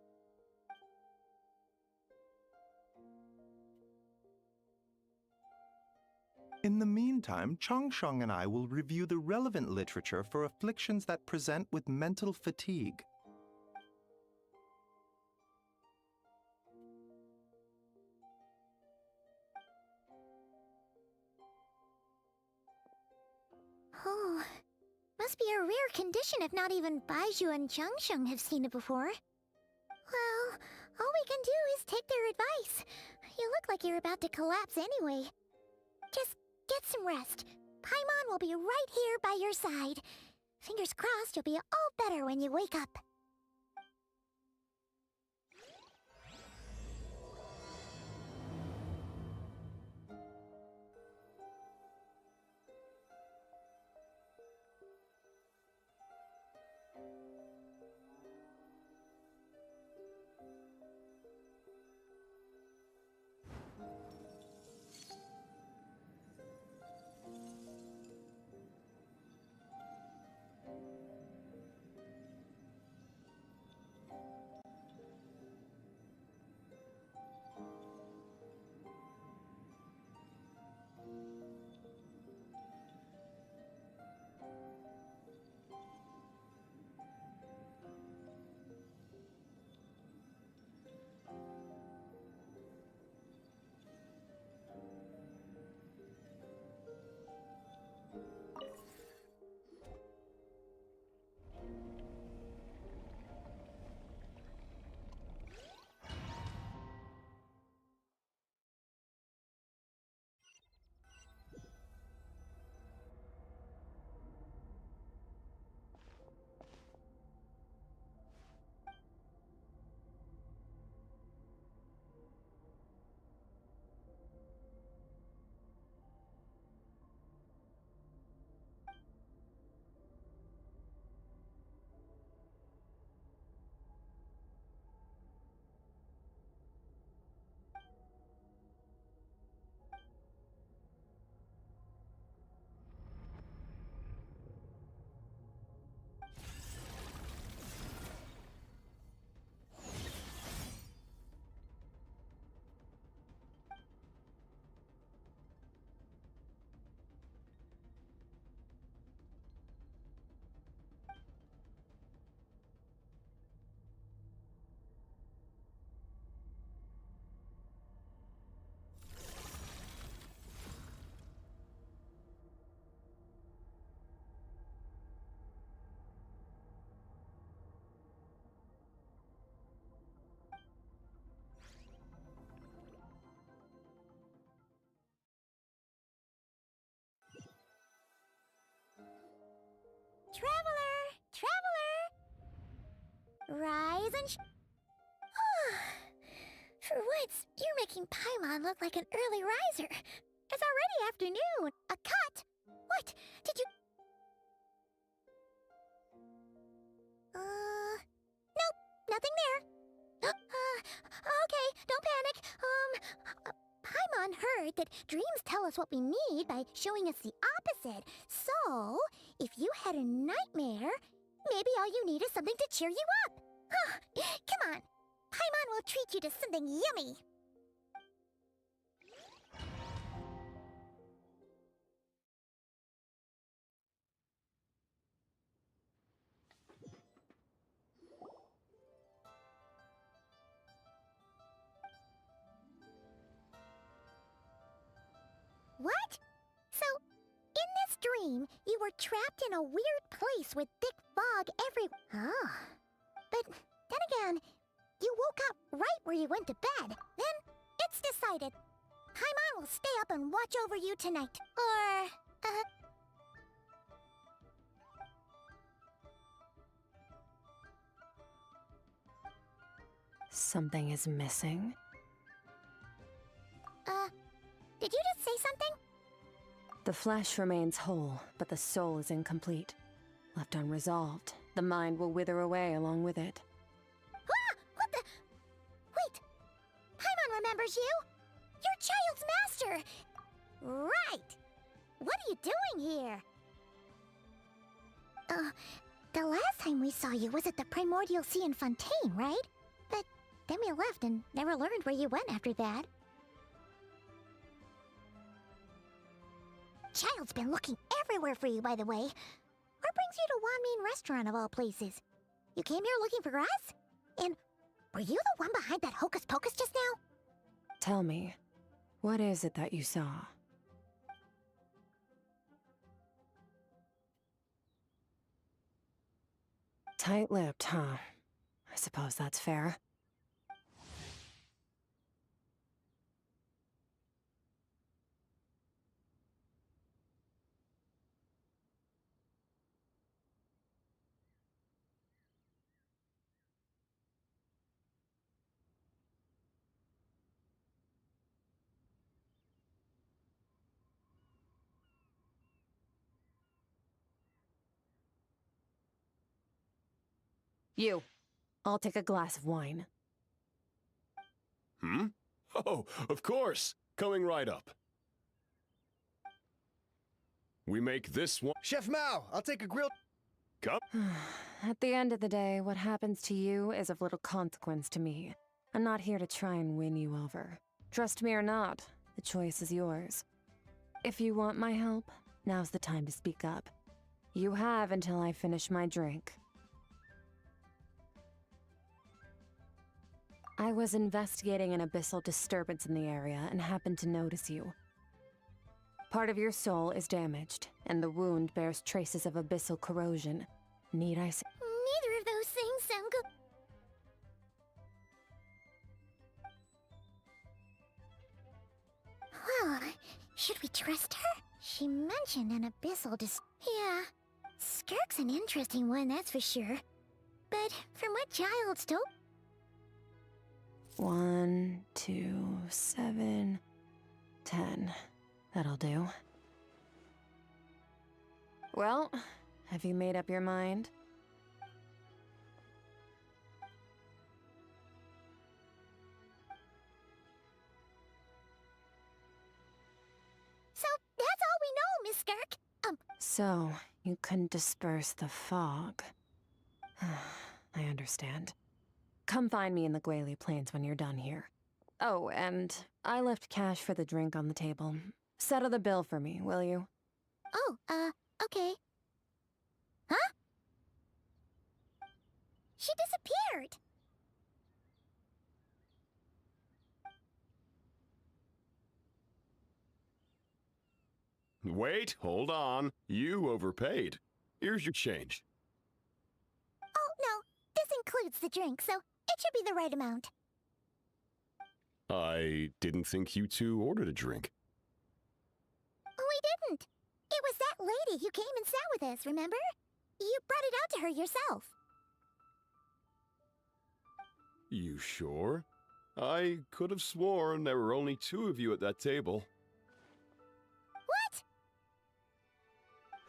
In the meantime, Changsheng and I will review the relevant literature for afflictions that present with mental fatigue. Oh, must be a rare condition if not even Baiju and Changsheng have seen it before. Well, all we can do is take their advice. You look like you're about to collapse anyway. Just get some rest. Paimon will be right here by your side. Fingers crossed you'll be all better when you wake up. Rise and For once, you're making Paimon look like an early riser. It's already afternoon. A cut? What? Did you... Nope, nothing there. Okay, don't panic. Paimon heard that dreams tell us what we need by showing us the opposite. So, if you had a nightmare, maybe all you need is something to cheer you up. Come on. Paimon will treat you to something yummy. What? So, in this dream, you were trapped in a weird place with thick fog everywhere. Oh. But then again, you woke up right where you went to bed. Then, it's decided. Paimon will stay up and watch over you tonight. Or, Something is missing? did you just say something? The flesh remains whole, but the soul is incomplete. Left unresolved, the mind will wither away along with it. Ah! What the... Wait! Paimon remembers you! Your child's master! Right! What are you doing here? The last time we saw you was at the Primordial Sea in Fontaine, right? But then we left and never learned where you went after that. Child's been looking everywhere for you, by the way. What brings you to Wanmin Restaurant of all places? You came here looking for us? And were you the one behind that hocus pocus just now? Tell me, what is it that you saw? Tight-lipped, huh? I suppose that's fair. You. I'll take a glass of wine. Hmm? Oh, of course. Coming right up. We make this one. Chef Mao, I'll take a grilled... Come. At the end of the day, what happens to you is of little consequence to me. I'm not here to try and win you over. Trust me or not, the choice is yours. If you want my help, now's the time to speak up. You have until I finish my drink. I was investigating an abyssal disturbance in the area and happened to notice you. Part of your soul is damaged, and the wound bears traces of abyssal corrosion. Need I say? Neither of those things sound good. Well, should we trust her? She mentioned an abyssal Yeah, Skirk's an interesting one, that's for sure. But from what Child's told... 1, 2, 7, 10. That'll do. Well, have you made up your mind? So, that's all we know, Miss Skirk. So, you couldn't disperse the fog. I understand. Come find me in the Guili Plains when you're done here. Oh, and I left cash for the drink on the table. Settle the bill for me, will you? Oh, okay. Huh? She disappeared! Wait, hold on. You overpaid. Here's your change. Oh, no. This includes the drink, so it should be the right amount. I didn't think you two ordered a drink. We didn't. It was that lady who came and sat with us, remember? You brought it out to her yourself. You sure? I could have sworn there were only 2 of you at that table.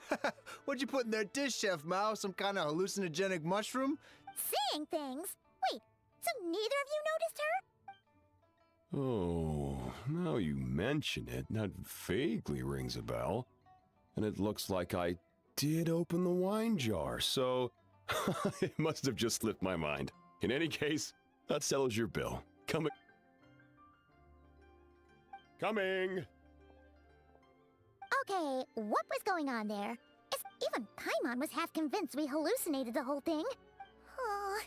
What? What'd you put in their dish, Chef Mao? Some kind of hallucinogenic mushroom? Seeing things? Wait, so neither of you noticed her? Oh, now you mention it, that vaguely rings a bell. And it looks like I did open the wine jar, so it must have just slipped my mind. In any case, that settles your bill. Coming! Okay, what was going on there? Even Paimon was half convinced we hallucinated the whole thing. Oh.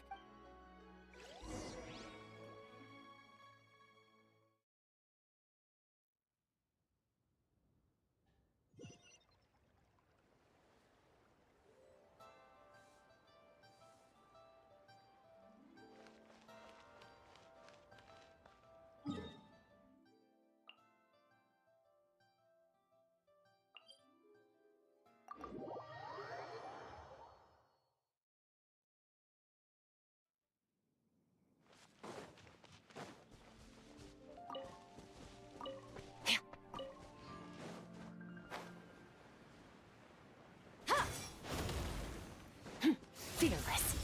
Fearless.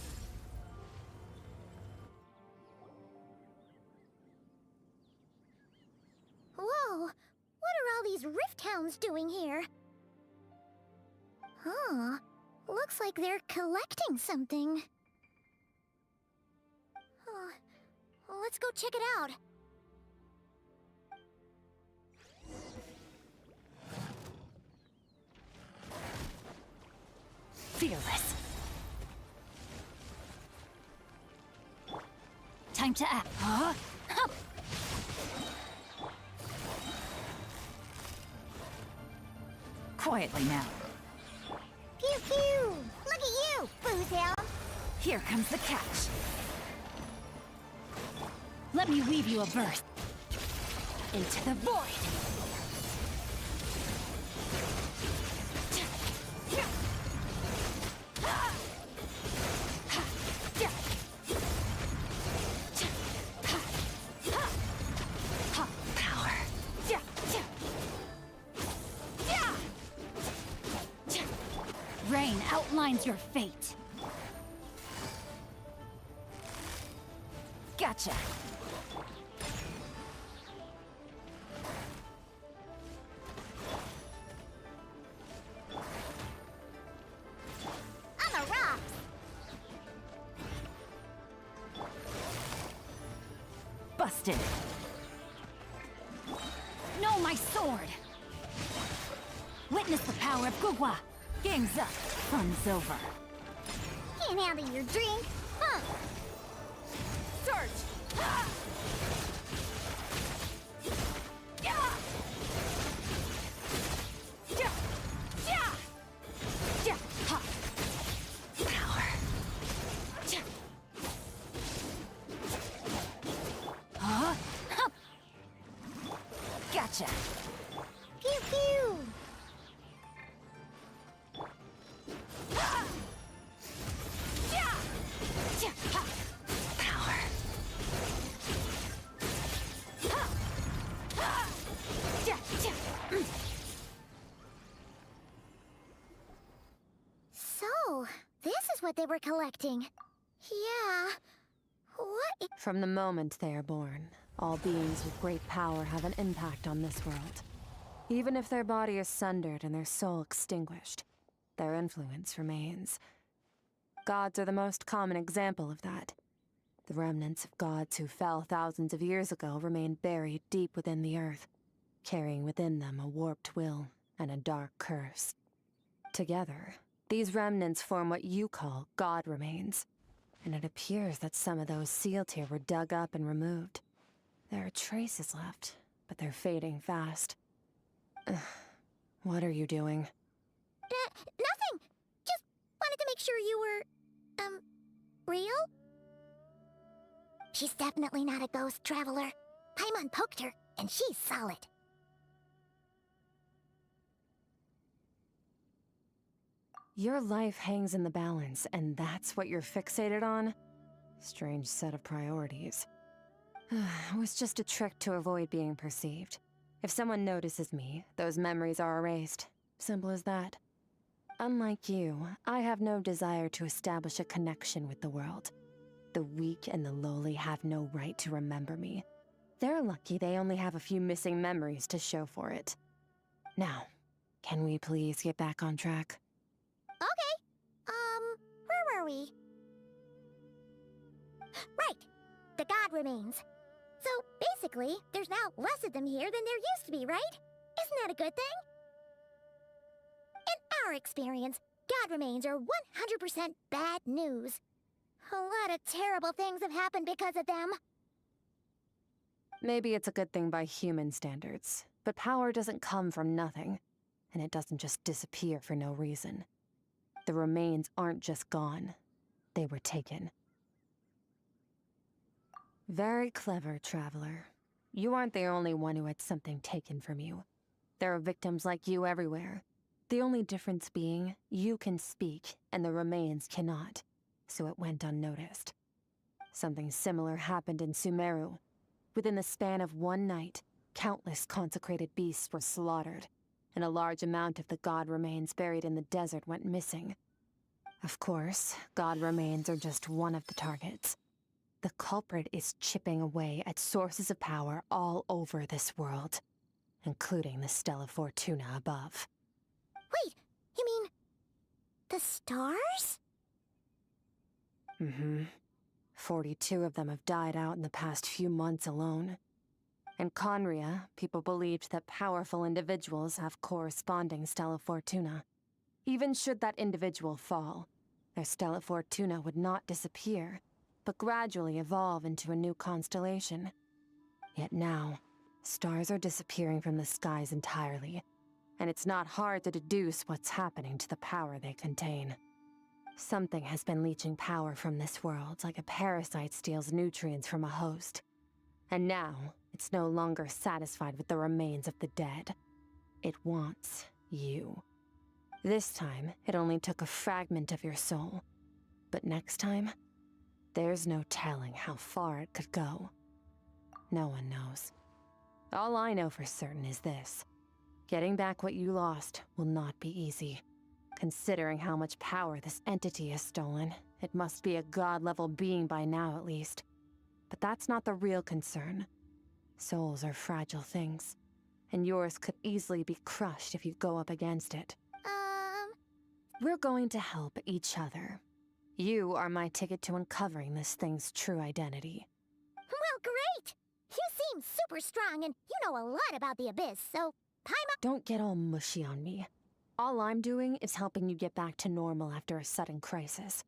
Whoa, what are all these rift hounds doing here? Huh, looks like they're collecting something. Let's go check it out. Fearless. Time to act. Huh? Hup. Quietly now. Pew pew! Look at you, booze hound! Here comes the catch. Let me weave you a verse. Into the void. Rain outlines your fate. Gotcha. I'm a rock! Busted. No, my sword. Witness the power of Gugwa. Game's up. Fun's over. Can't handle your drink, huh? Search! Ah! Yeah! Yeah! Yeah! Yeah. Ha. Power. Yeah. Huh? Hup. Gotcha. Pew pew! Ah! Yeah. Yeah. Ha. Power. Ha. Ha. Yeah. Yeah. Mm. So, this is what they were collecting. Yeah. What? From the moment they are born, all beings with great power have an impact on this world. Even if their body is sundered and their soul extinguished, their influence remains. Gods are the most common example of that. The remnants of gods who fell thousands of years ago remain buried deep within the earth, carrying within them a warped will and a dark curse. Together, these remnants form what you call god remains, and it appears that some of those sealed here were dug up and removed. There are traces left, but they're fading fast. What are you doing? Nothing! Just wanted to make sure you were, real? She's definitely not a ghost traveler. Paimon poked her, and she's solid. Your life hangs in the balance, and that's what you're fixated on? Strange set of priorities. It was just a trick to avoid being perceived. If someone notices me, those memories are erased. Simple as that. Unlike you, I have no desire to establish a connection with the world. The weak and the lowly have no right to remember me. They're lucky they only have a few missing memories to show for it. Now, can we please get back on track? Okay. Where were we? Right. The god remains. So, basically, there's now less of them here than there used to be, right? Isn't that a good thing? In our experience, god remains are 100% bad news. A lot of terrible things have happened because of them. Maybe it's a good thing by human standards, but power doesn't come from nothing, and it doesn't just disappear for no reason. The remains aren't just gone, they were taken. Very clever, Traveler. You aren't the only one who had something taken from you. There are victims like you everywhere. The only difference being, you can speak, and the remains cannot, so it went unnoticed. Something similar happened in Sumeru. Within the span of one night, countless consecrated beasts were slaughtered, and a large amount of the god remains buried in the desert went missing. Of course, god remains are just one of the targets. The culprit is chipping away at sources of power all over this world, including the Stella Fortuna above. Wait, you mean... the stars? Mm-hmm. 42 of them have died out in the past few months alone. In Conria, people believed that powerful individuals have corresponding Stella Fortuna. Even should that individual fall, their Stella Fortuna would not disappear, but gradually evolve into a new constellation. Yet now, stars are disappearing from the skies entirely, and it's not hard to deduce what's happening to the power they contain. Something has been leeching power from this world like a parasite steals nutrients from a host. And now, it's no longer satisfied with the remains of the dead. It wants you. This time, it only took a fragment of your soul. But next time, there's no telling how far it could go. No one knows. All I know for certain is this. Getting back what you lost will not be easy. Considering how much power this entity has stolen, it must be a god-level being by now at least. But that's not the real concern. Souls are fragile things, and yours could easily be crushed if you go up against it. We're going to help each other. You are my ticket to uncovering this thing's true identity. Well, great! You seem super strong, and you know a lot about the Abyss, so... Don't get all mushy on me. All I'm doing is helping you get back to normal after a sudden crisis.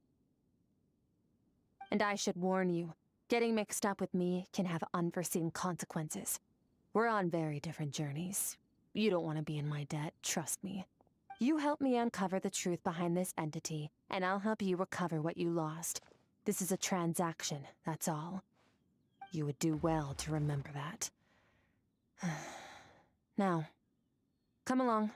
And I should warn you, getting mixed up with me can have unforeseen consequences. We're on very different journeys. You don't want to be in my debt, trust me. You help me uncover the truth behind this entity, and I'll help you recover what you lost. This is a transaction, that's all. You would do well to remember that. Now, come along.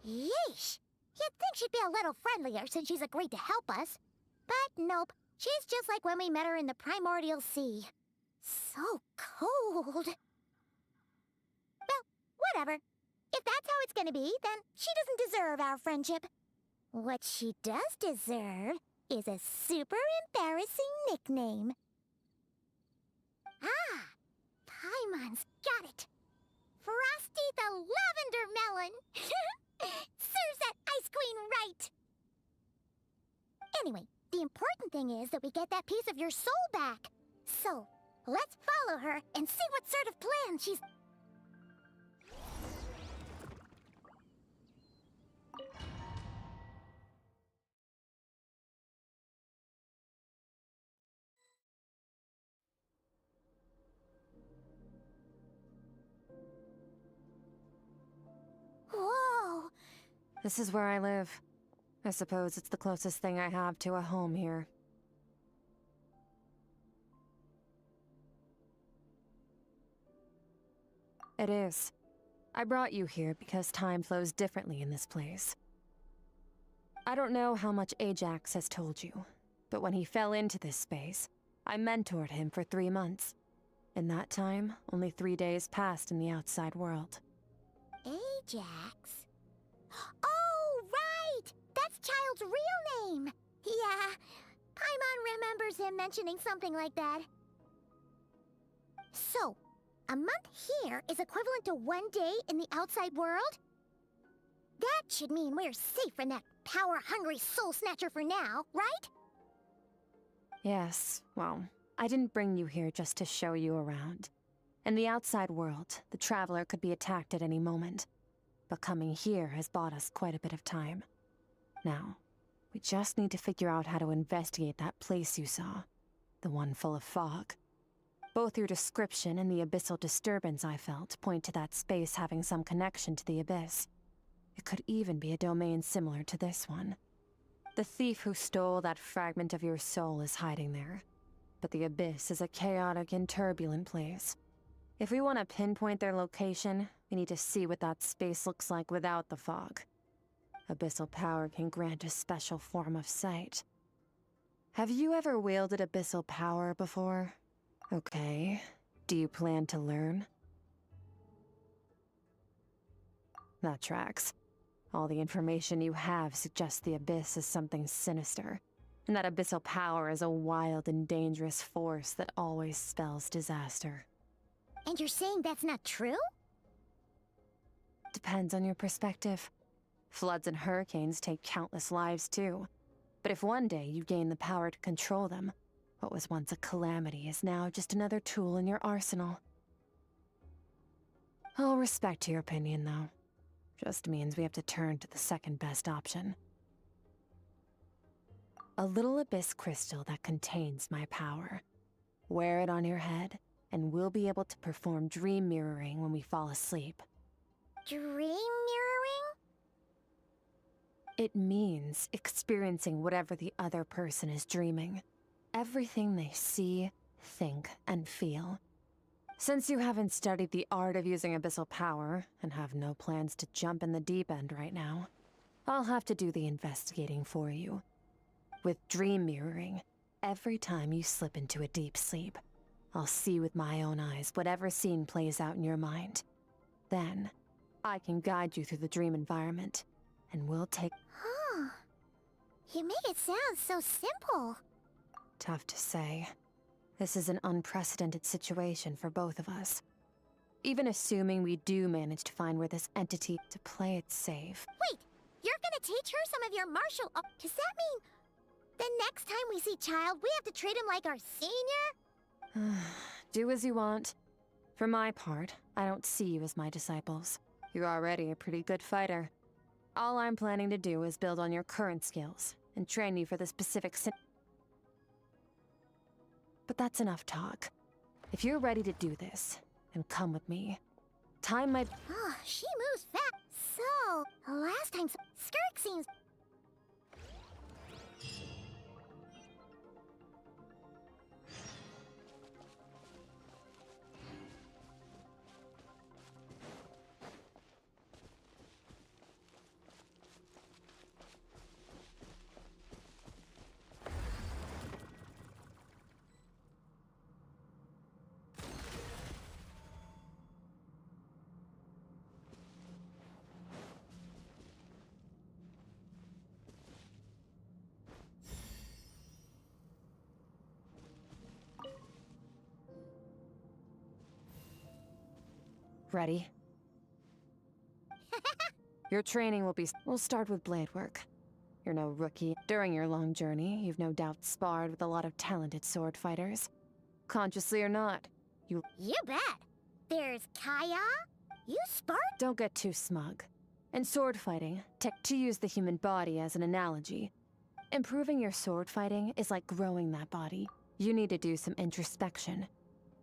Yeesh! You'd think she'd be a little friendlier since she's agreed to help us. But nope, she's just like when we met her in the Primordial Sea. So cold. Well, whatever. If that's how it's gonna be, then she doesn't deserve our friendship. What she does deserve is a super embarrassing nickname. Ah! Paimon's got it. Frosty the Lavender Melon! Serves that Ice Queen right! Anyway, the important thing is that we get that piece of your soul back. So, let's follow her and see what sort of plan she's... Whoa! This is where I live. I suppose it's the closest thing I have to a home here. It is. I brought you here because time flows differently in this place. I don't know how much Ajax has told you, but when he fell into this space, I mentored him for 3 months. In that time, only 3 days passed in the outside world. Ajax? Oh, right! That's Child's real name! Yeah, Paimon remembers him mentioning something like that. So, a month here is equivalent to 1 day in the outside world? That should mean we're safe from that power-hungry soul snatcher for now, right? Yes, well, I didn't bring you here just to show you around. In the outside world, the Traveler could be attacked at any moment. But coming here has bought us quite a bit of time. Now, we just need to figure out how to investigate that place you saw. The one full of fog. Both your description and the abyssal disturbance I felt point to that space having some connection to the abyss. It could even be a domain similar to this one. The thief who stole that fragment of your soul is hiding there. But the abyss is a chaotic and turbulent place. If we want to pinpoint their location, we need to see what that space looks like without the fog. Abyssal power can grant a special form of sight. Have you ever wielded abyssal power before? Okay. Do you plan to learn? That tracks. All the information you have suggests the abyss is something sinister, and that abyssal power is a wild and dangerous force that always spells disaster. And you're saying that's not true? Depends on your perspective. Floods and hurricanes take countless lives too. But if one day you gain the power to control them, what was once a calamity is now just another tool in your arsenal. I'll respect your opinion, though. Just means we have to turn to the second best option. A little abyss crystal that contains my power. Wear it on your head, and we'll be able to perform dream mirroring when we fall asleep. Dream mirroring? It means experiencing whatever the other person is dreaming. Everything they see, think, and feel. Since you haven't studied the art of using abyssal power, and have no plans to jump in the deep end right now, I'll have to do the investigating for you. With dream mirroring, every time you slip into a deep sleep, I'll see with my own eyes whatever scene plays out in your mind. Then, I can guide you through the dream environment, and we'll take— Huh. You make it sound so simple. Tough to say. This is an unprecedented situation for both of us. Even assuming we do manage to find where this entity— to play it safe. Wait! You're gonna teach her some of your martial art? Does that mean the next time we see Child, we have to treat him like our senior? Do as you want. For my part, I don't see you as my disciples. You're already a pretty good fighter. All I'm planning to do is build on your current skills, and train you for the specific But that's enough talk. If you're ready to do this, then come with me. Time might— Oh, she moves fast. So, last time Skirk seems— Ready? Your training we'll start with blade work. You're no rookie. During your long journey, you've no doubt sparred with a lot of talented sword fighters. Consciously or not, You bet. There's Kaya. You spark? don't get too smug. In sword fighting, to use the human body as an analogy, improving your sword fighting is like growing that body. You need to do some introspection.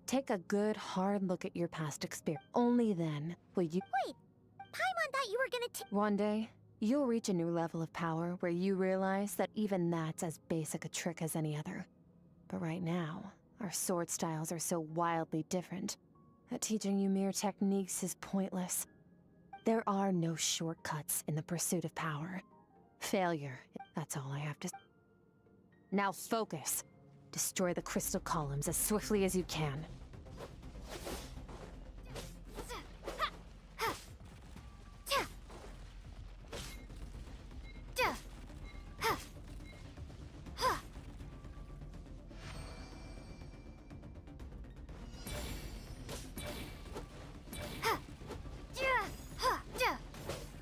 Take a good, hard look at your past experience. Only then will you— Wait, Paimon thought you were gonna One day, you'll reach a new level of power where you realize that even that's as basic a trick as any other. But right now, our sword styles are so wildly different that teaching you mere techniques is pointless. There are no shortcuts in the pursuit of power. Failure. That's all I have to... Now focus. Destroy the crystal columns as swiftly as you can.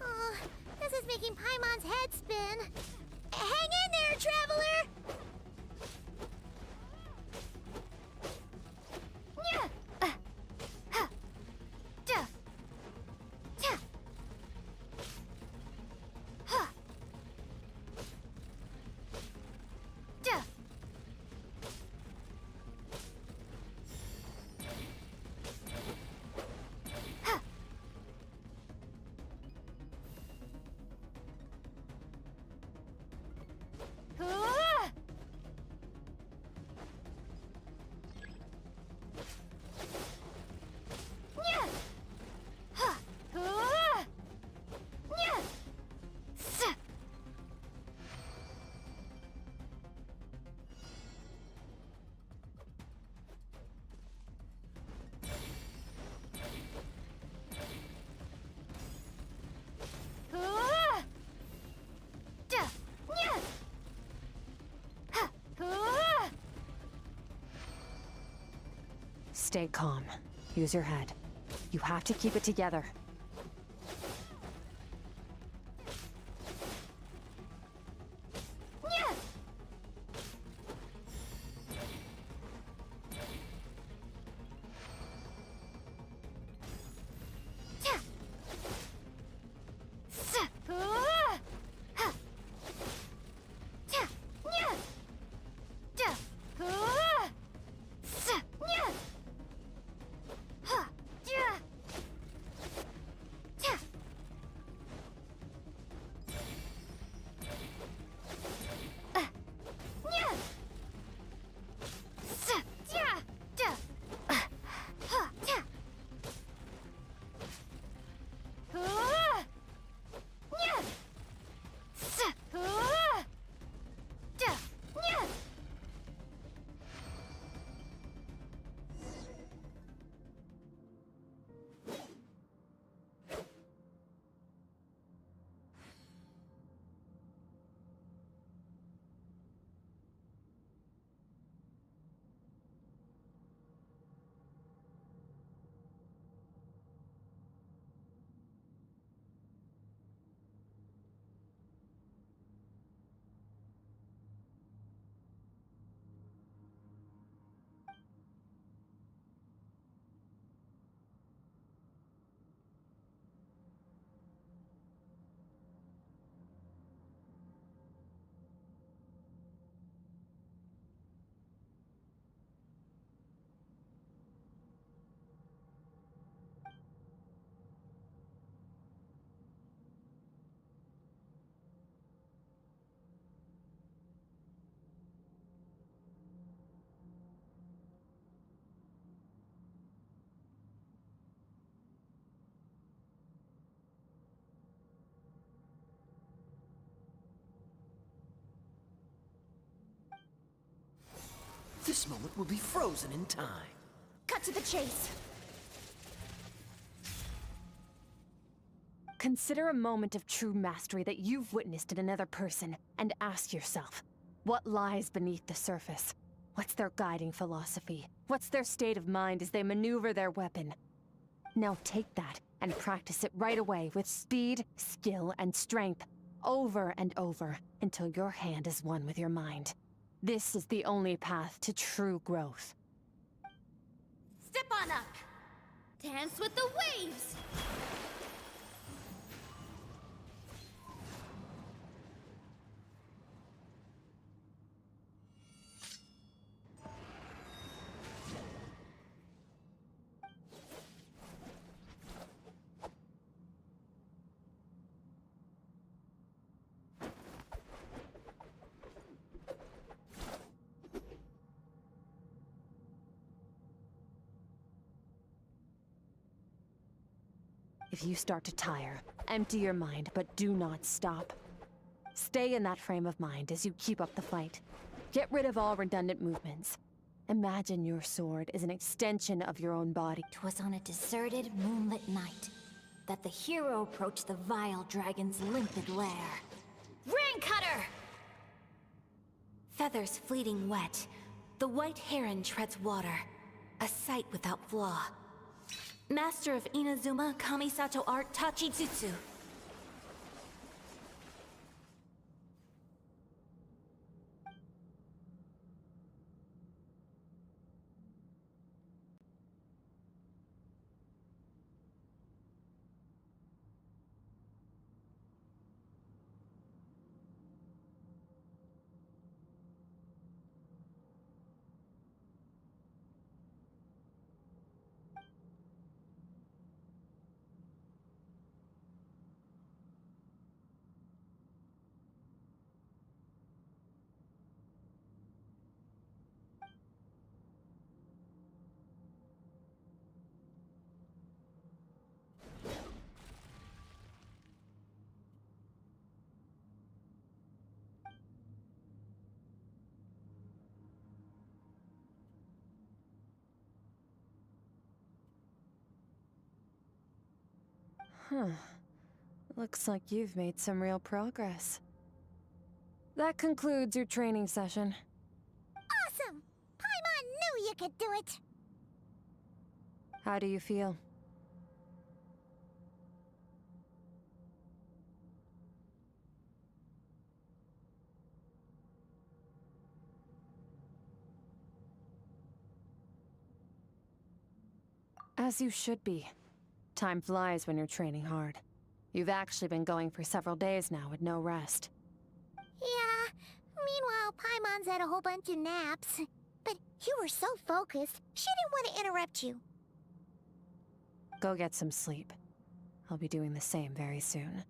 Oh, this is making Paimon's head spin. Hang in there, traveler! Stay calm. Use your head. You have to keep it together. This moment will be frozen in time. Cut to the chase. Consider a moment of true mastery that you've witnessed in another person, and ask yourself, what lies beneath the surface? What's their guiding philosophy? What's their state of mind as they maneuver their weapon? Now take that and practice it right away with speed, skill, and strength, over and over, until your hand is one with your mind. This is the only path to true growth. Step on up! Dance with the waves! If you start to tire, empty your mind, but do not stop. Stay in that frame of mind as you keep up the fight. Get rid of all redundant movements. Imagine your sword is an extension of your own body. 'Twas on a deserted, moonlit night that the hero approached the vile dragon's limpid lair. Rain Cutter! Feathers fleeting wet, the white heron treads water, a sight without flaw. Master of Inazuma Kamisato art Tachijutsu. Huh. Looks like you've made some real progress. That concludes your training session. Awesome! Paimon knew you could do it! How do you feel? As you should be. Time flies when you're training hard. You've actually been going for several days now with no rest. Yeah, meanwhile, Paimon's had a whole bunch of naps. But you were so focused, she didn't want to interrupt you. Go get some sleep. I'll be doing the same very soon.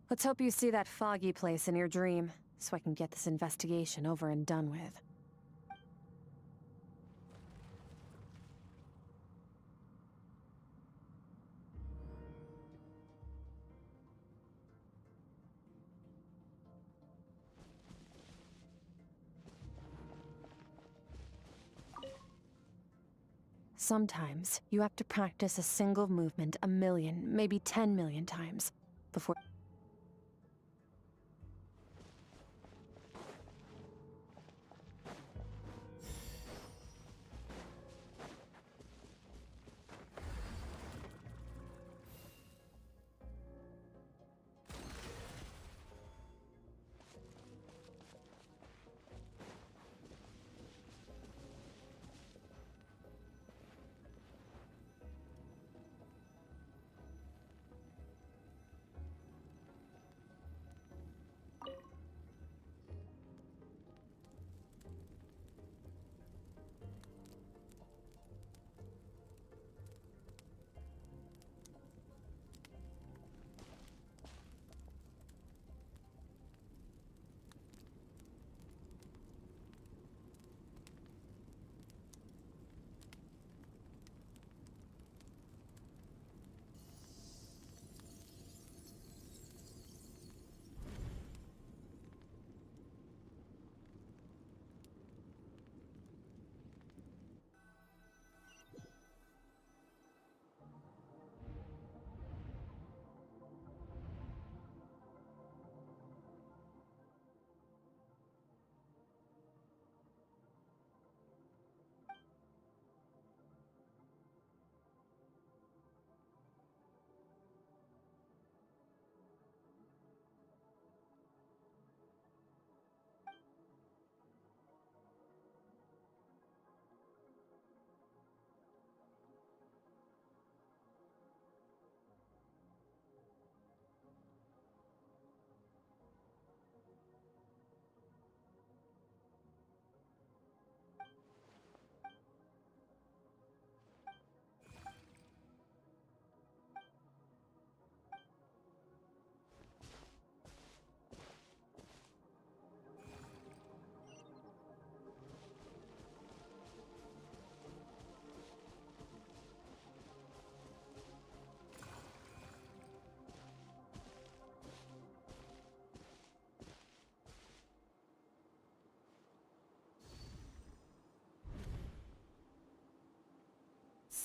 Let's hope you see that foggy place in your dream, so I can get this investigation over and done with. Sometimes, you have to practice a single movement 1,000,000, maybe 10,000,000 times before...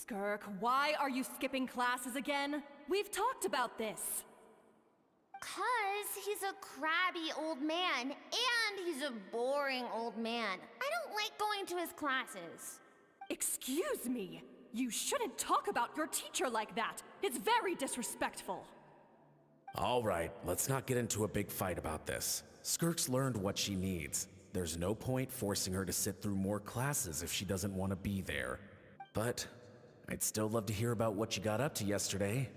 Skirk, why are you skipping classes again? We've talked about this. 'Cause he's a crabby old man, and he's a boring old man. I don't like going to his classes. Excuse me. You shouldn't talk about your teacher like that. It's very disrespectful. All right, let's not get into a big fight about this. Skirk's learned what she needs. There's no point forcing her to sit through more classes if she doesn't want to be there. But I'd still love to hear about what you got up to yesterday.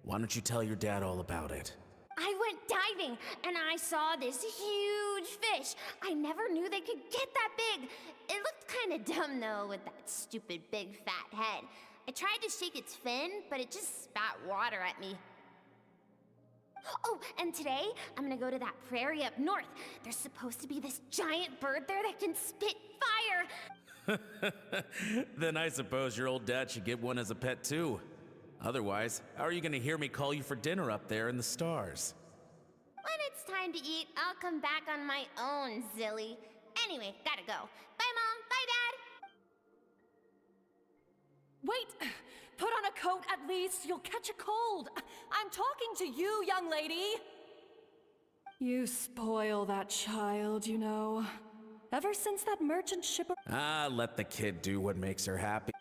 Why don't you tell your dad all about it? I went diving, and I saw this huge fish. I never knew they could get that big. It looked kinda dumb, though, with that stupid big fat head. I tried to shake its fin, but it just spat water at me. Oh, and today, I'm gonna go to that prairie up north. There's supposed to be this giant bird there that can spit fire. Then I suppose your old dad should get one as a pet too. Otherwise, how are you gonna hear me call you for dinner up there in the stars? When it's time to eat, I'll come back on my own, Zilly. Anyway, gotta go. Bye, Mom. Bye, Dad. Wait! Put on a coat at least. You'll catch a cold. I'm talking to you, young lady. You spoil that child, you know. Ever since that merchant ship... Let the kid do what makes her happy.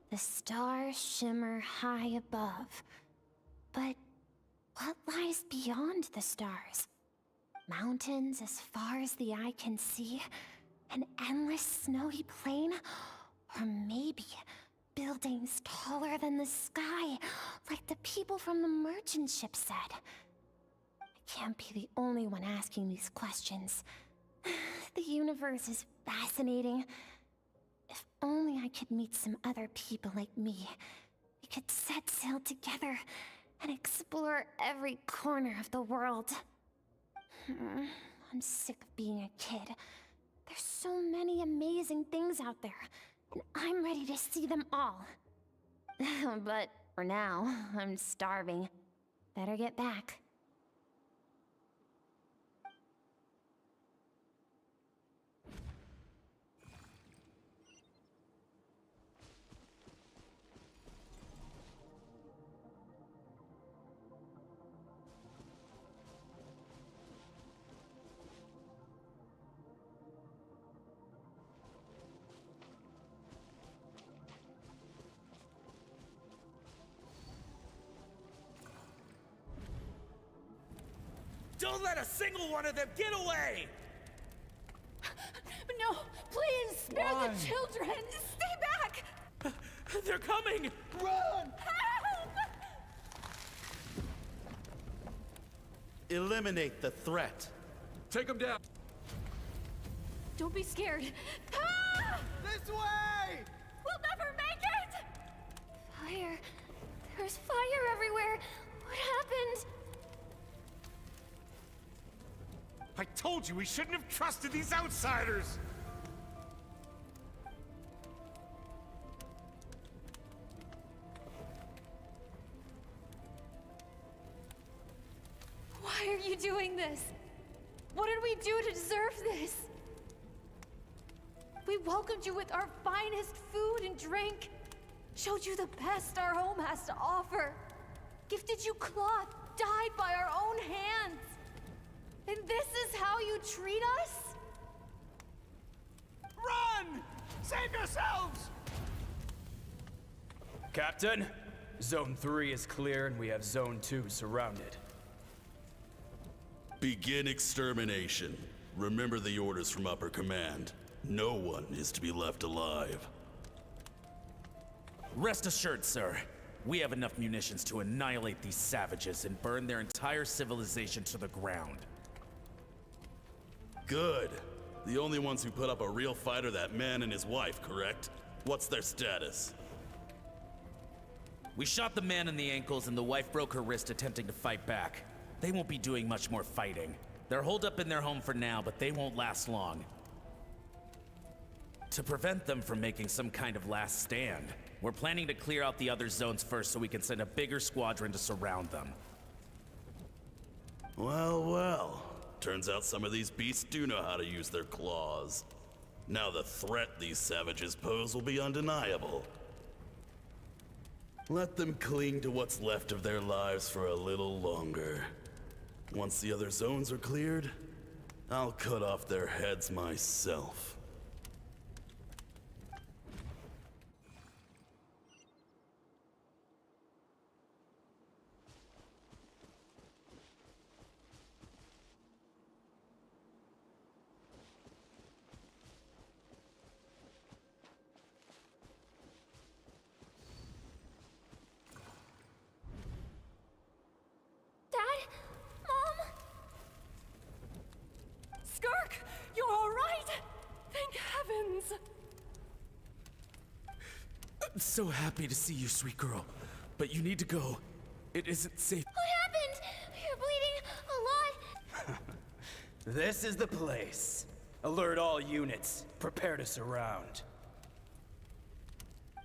The stars shimmer high above. But what lies beyond the stars? Mountains as far as the eye can see? An endless snowy plain? Or maybe buildings taller than the sky, like the people from the merchant ship said? I can't be the only one asking these questions. The universe is fascinating. If only I could meet some other people like me. We could set sail together and explore every corner of the world. I'm sick of being a kid. There's so many amazing things out there, and I'm ready to see them all. But for now, I'm starving. Better get back. Don't let a single one of them get away! No, please, spare the children! Stay back! They're coming! Run! Help! Eliminate the threat. Take them down. Don't be scared. Ah! This way! We'll never make it! Fire. There's fire everywhere. What happened? I told you we shouldn't have trusted these outsiders! Why are you doing this? What did we do to deserve this? We welcomed you with our finest food and drink, showed you the best our home has to offer, gifted you cloth dyed by our own hands. And this is how you treat us? Run! Save yourselves! Captain, Zone 3 is clear and we have Zone 2 surrounded. Begin extermination. Remember the orders from upper command. No one is to be left alive. Rest assured, sir. We have enough munitions to annihilate these savages and burn their entire civilization to the ground. Good. The only ones who put up a real fight are that man and his wife, correct? What's their status? We shot the man in the ankles and the wife broke her wrist attempting to fight back. They won't be doing much more fighting. They're holed up in their home for now, but they won't last long. To prevent them from making some kind of last stand, we're planning to clear out the other zones first so we can send a bigger squadron to surround them. Well, well. Turns out some of these beasts do know how to use their claws. Now the threat these savages pose will be undeniable. Let them cling to what's left of their lives for a little longer. Once the other zones are cleared, I'll cut off their heads myself. Dad? Mom? Skirk, you're all right? Thank heavens. I'm so happy to see you, sweet girl. But you need to go. It isn't safe. What happened? You're bleeding a lot. This is the place. Alert all units. Prepare to surround.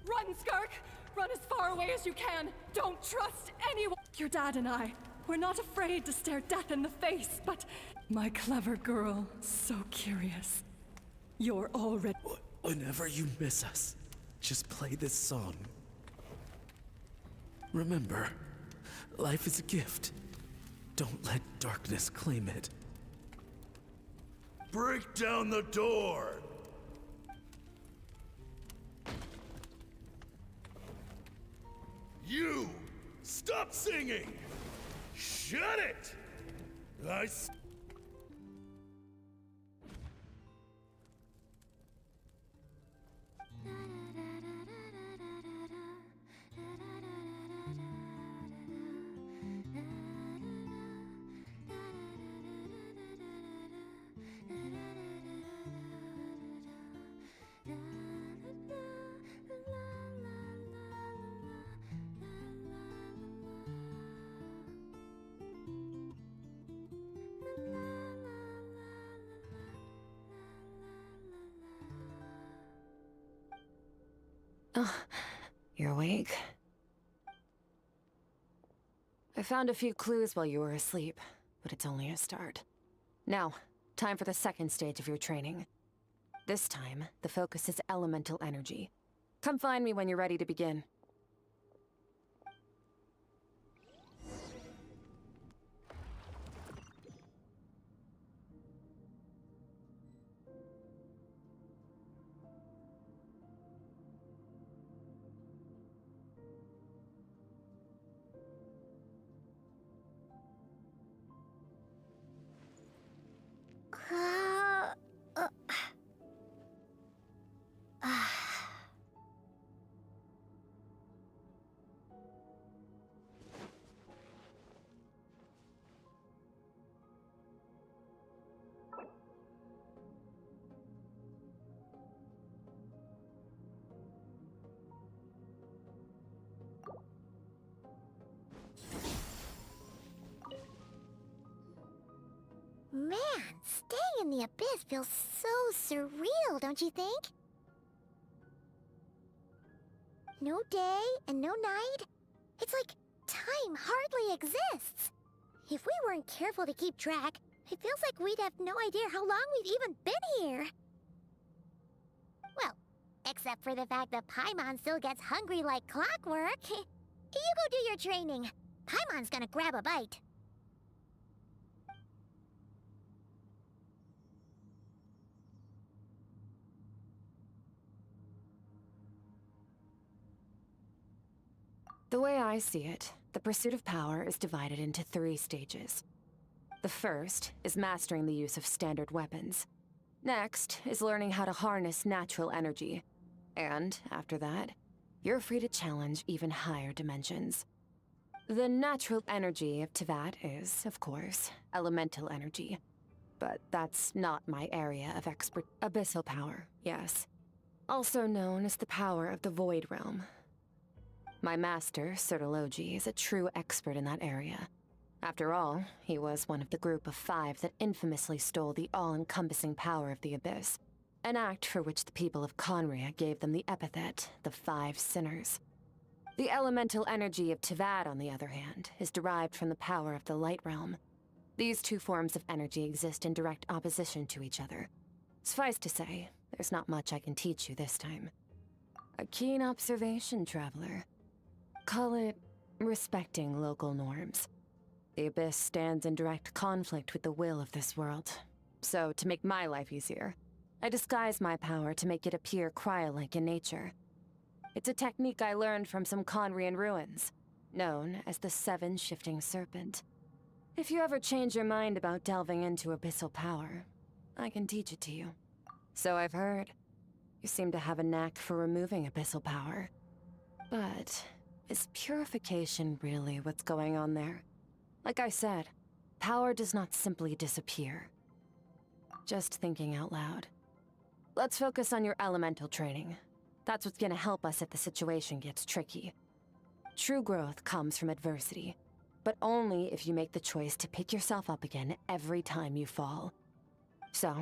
Run, Skirk! Run as far away as you can. Don't trust anyone. Your dad and I, we're not afraid to stare death in the face, but my clever girl, so curious. You're already... Whenever you miss us, just play this song. Remember, life is a gift. Don't let darkness claim it. Break down the door! You! Stop singing! Shut it! Oh, you're awake? I found a few clues while you were asleep, but it's only a start. Now, time for the second stage of your training. This time, the focus is elemental energy. Come find me when you're ready to begin. Man, staying in the abyss feels so surreal, don't you think? No day and no night. It's like time hardly exists. If we weren't careful to keep track, it feels like we'd have no idea how long we've even been here. Well, except for the fact that Paimon still gets hungry like clockwork. You go do your training. Paimon's gonna grab a bite. The way I see it, the pursuit of power is divided into 3 stages. The first is mastering the use of standard weapons. Next is learning how to harness natural energy. And after that, you're free to challenge even higher dimensions. The natural energy of Teyvat is, of course, elemental energy. But that's not my area of expert. Abyssal power, yes. Also known as the power of the Void Realm. My master, Sertologi, is a true expert in that area. After all, he was one of the group of 5 that infamously stole the all-encompassing power of the Abyss. An act for which the people of Conria gave them the epithet, the Five Sinners. The elemental energy of Tivad, on the other hand, is derived from the power of the Light Realm. These two forms of energy exist in direct opposition to each other. Suffice to say, there's not much I can teach you this time. A keen observation, traveler. Call it respecting local norms. The Abyss stands in direct conflict with the will of this world. So, to make my life easier, I disguise my power to make it appear cryo-like in nature. It's a technique I learned from some Conrian ruins, known as the Seven Shifting Serpent. If you ever change your mind about delving into abyssal power, I can teach it to you. So I've heard. You seem to have a knack for removing abyssal power. But is purification really what's going on there? Like I said, power does not simply disappear. Just thinking out loud. Let's focus on your elemental training. That's what's gonna help us if the situation gets tricky. True growth comes from adversity, but only if you make the choice to pick yourself up again every time you fall. So,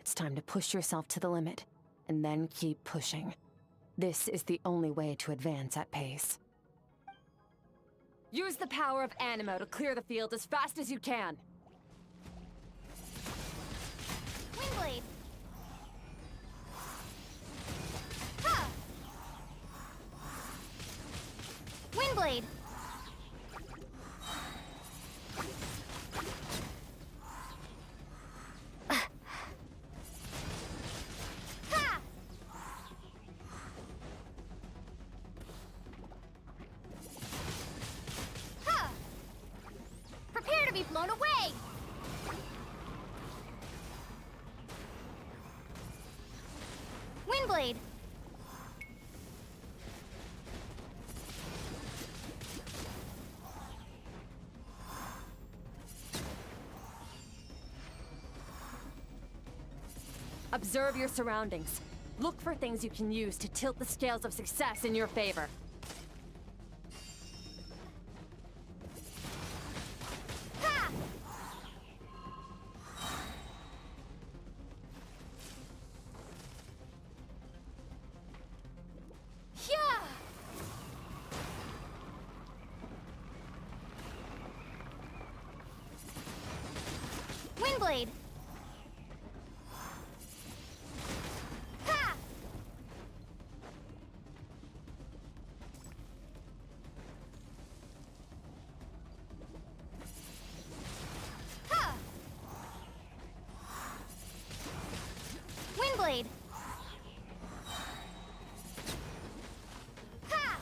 it's time to push yourself to the limit, and then keep pushing. This is the only way to advance at pace. Use the power of Animo to clear the field as fast as you can! Windblade! Ha! Windblade! Ha! Ha! Prepare to be blown away! Windblade! Observe your surroundings. Look for things you can use to tilt the scales of success in your favor. Ha! Yeah! Windblade! Ha! Ha! Windblade! Ha!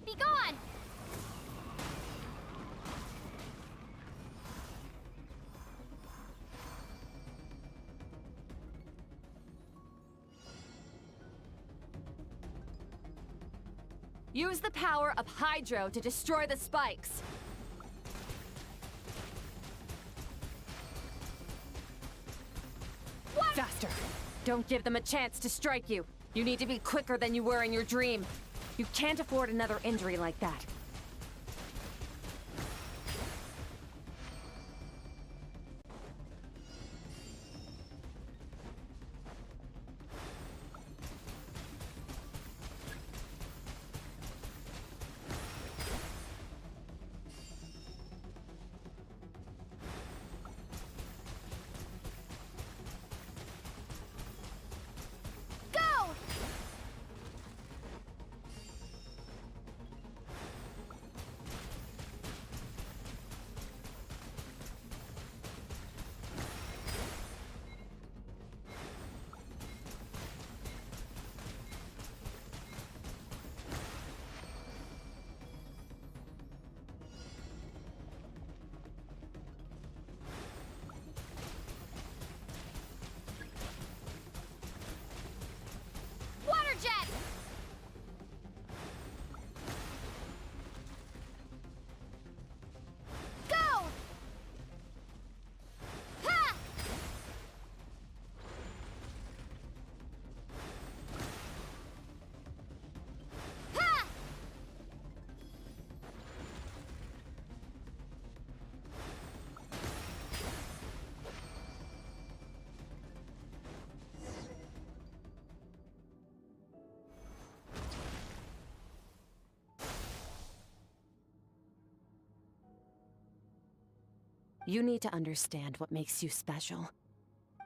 Be gone! Use the power of Hydro to destroy the spikes. What? Faster! Don't give them a chance to strike you. You need to be quicker than you were in your dream. You can't afford another injury like that. Go! You need to understand what makes you special.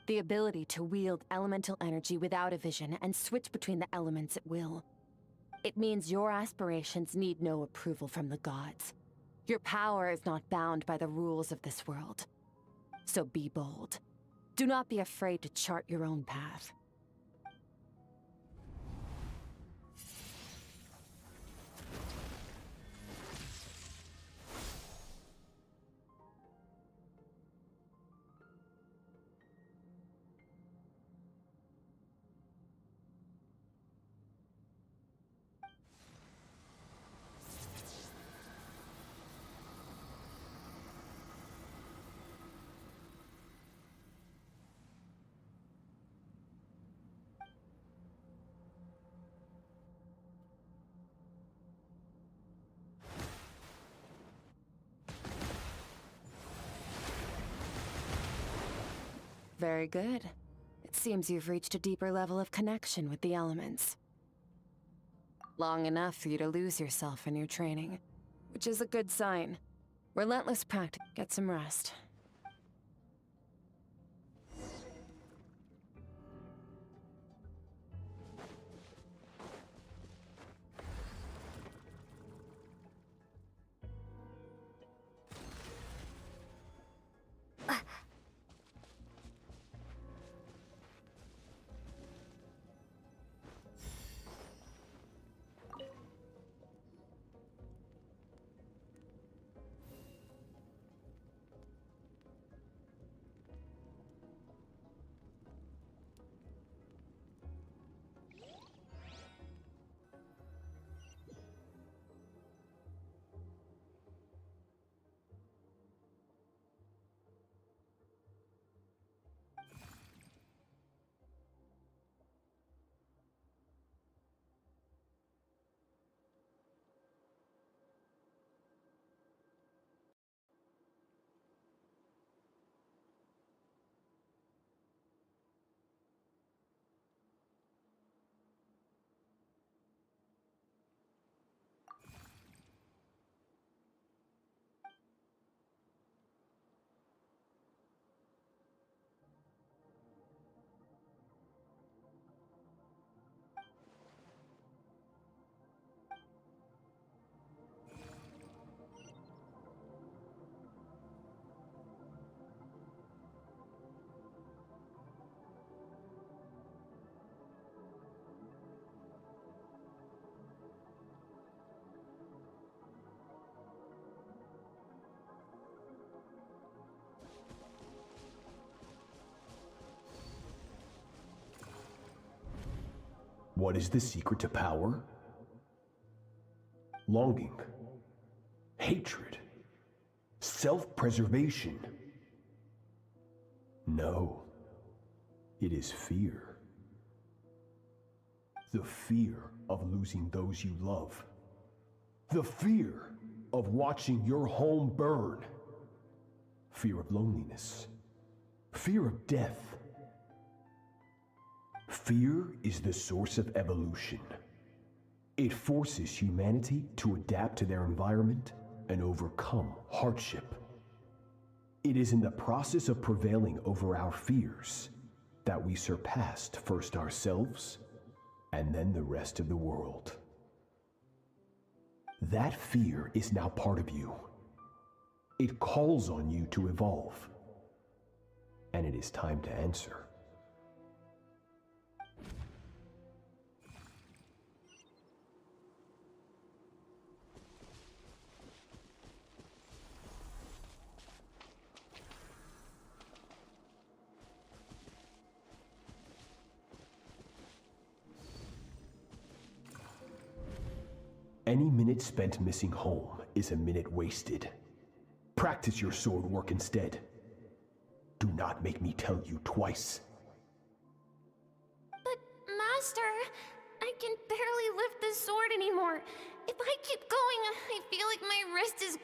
The ability to wield elemental energy without a vision and switch between the elements at will. It means your aspirations need no approval from the gods. Your power is not bound by the rules of this world. So be bold. Do not be afraid to chart your own path. Very good. It seems you've reached a deeper level of connection with the elements. Long enough for you to lose yourself in your training, which is a good sign. Relentless practice. Get some rest. What is the secret to power? Longing, hatred, self-preservation. No, it is fear. The fear of losing those you love. The fear of watching your home burn. Fear of loneliness. Fear of death. Fear is the source of evolution. It forces humanity to adapt to their environment and overcome hardship. It is in the process of prevailing over our fears that we surpassed first ourselves and then the rest of the world. That fear is now part of you. It calls on you to evolve. And it is time to answer. Any minute spent missing home is a minute wasted. Practice your sword work instead. Do not make me tell you twice. But, Master, I can barely lift the sword anymore. If I keep going, I feel like my wrist is going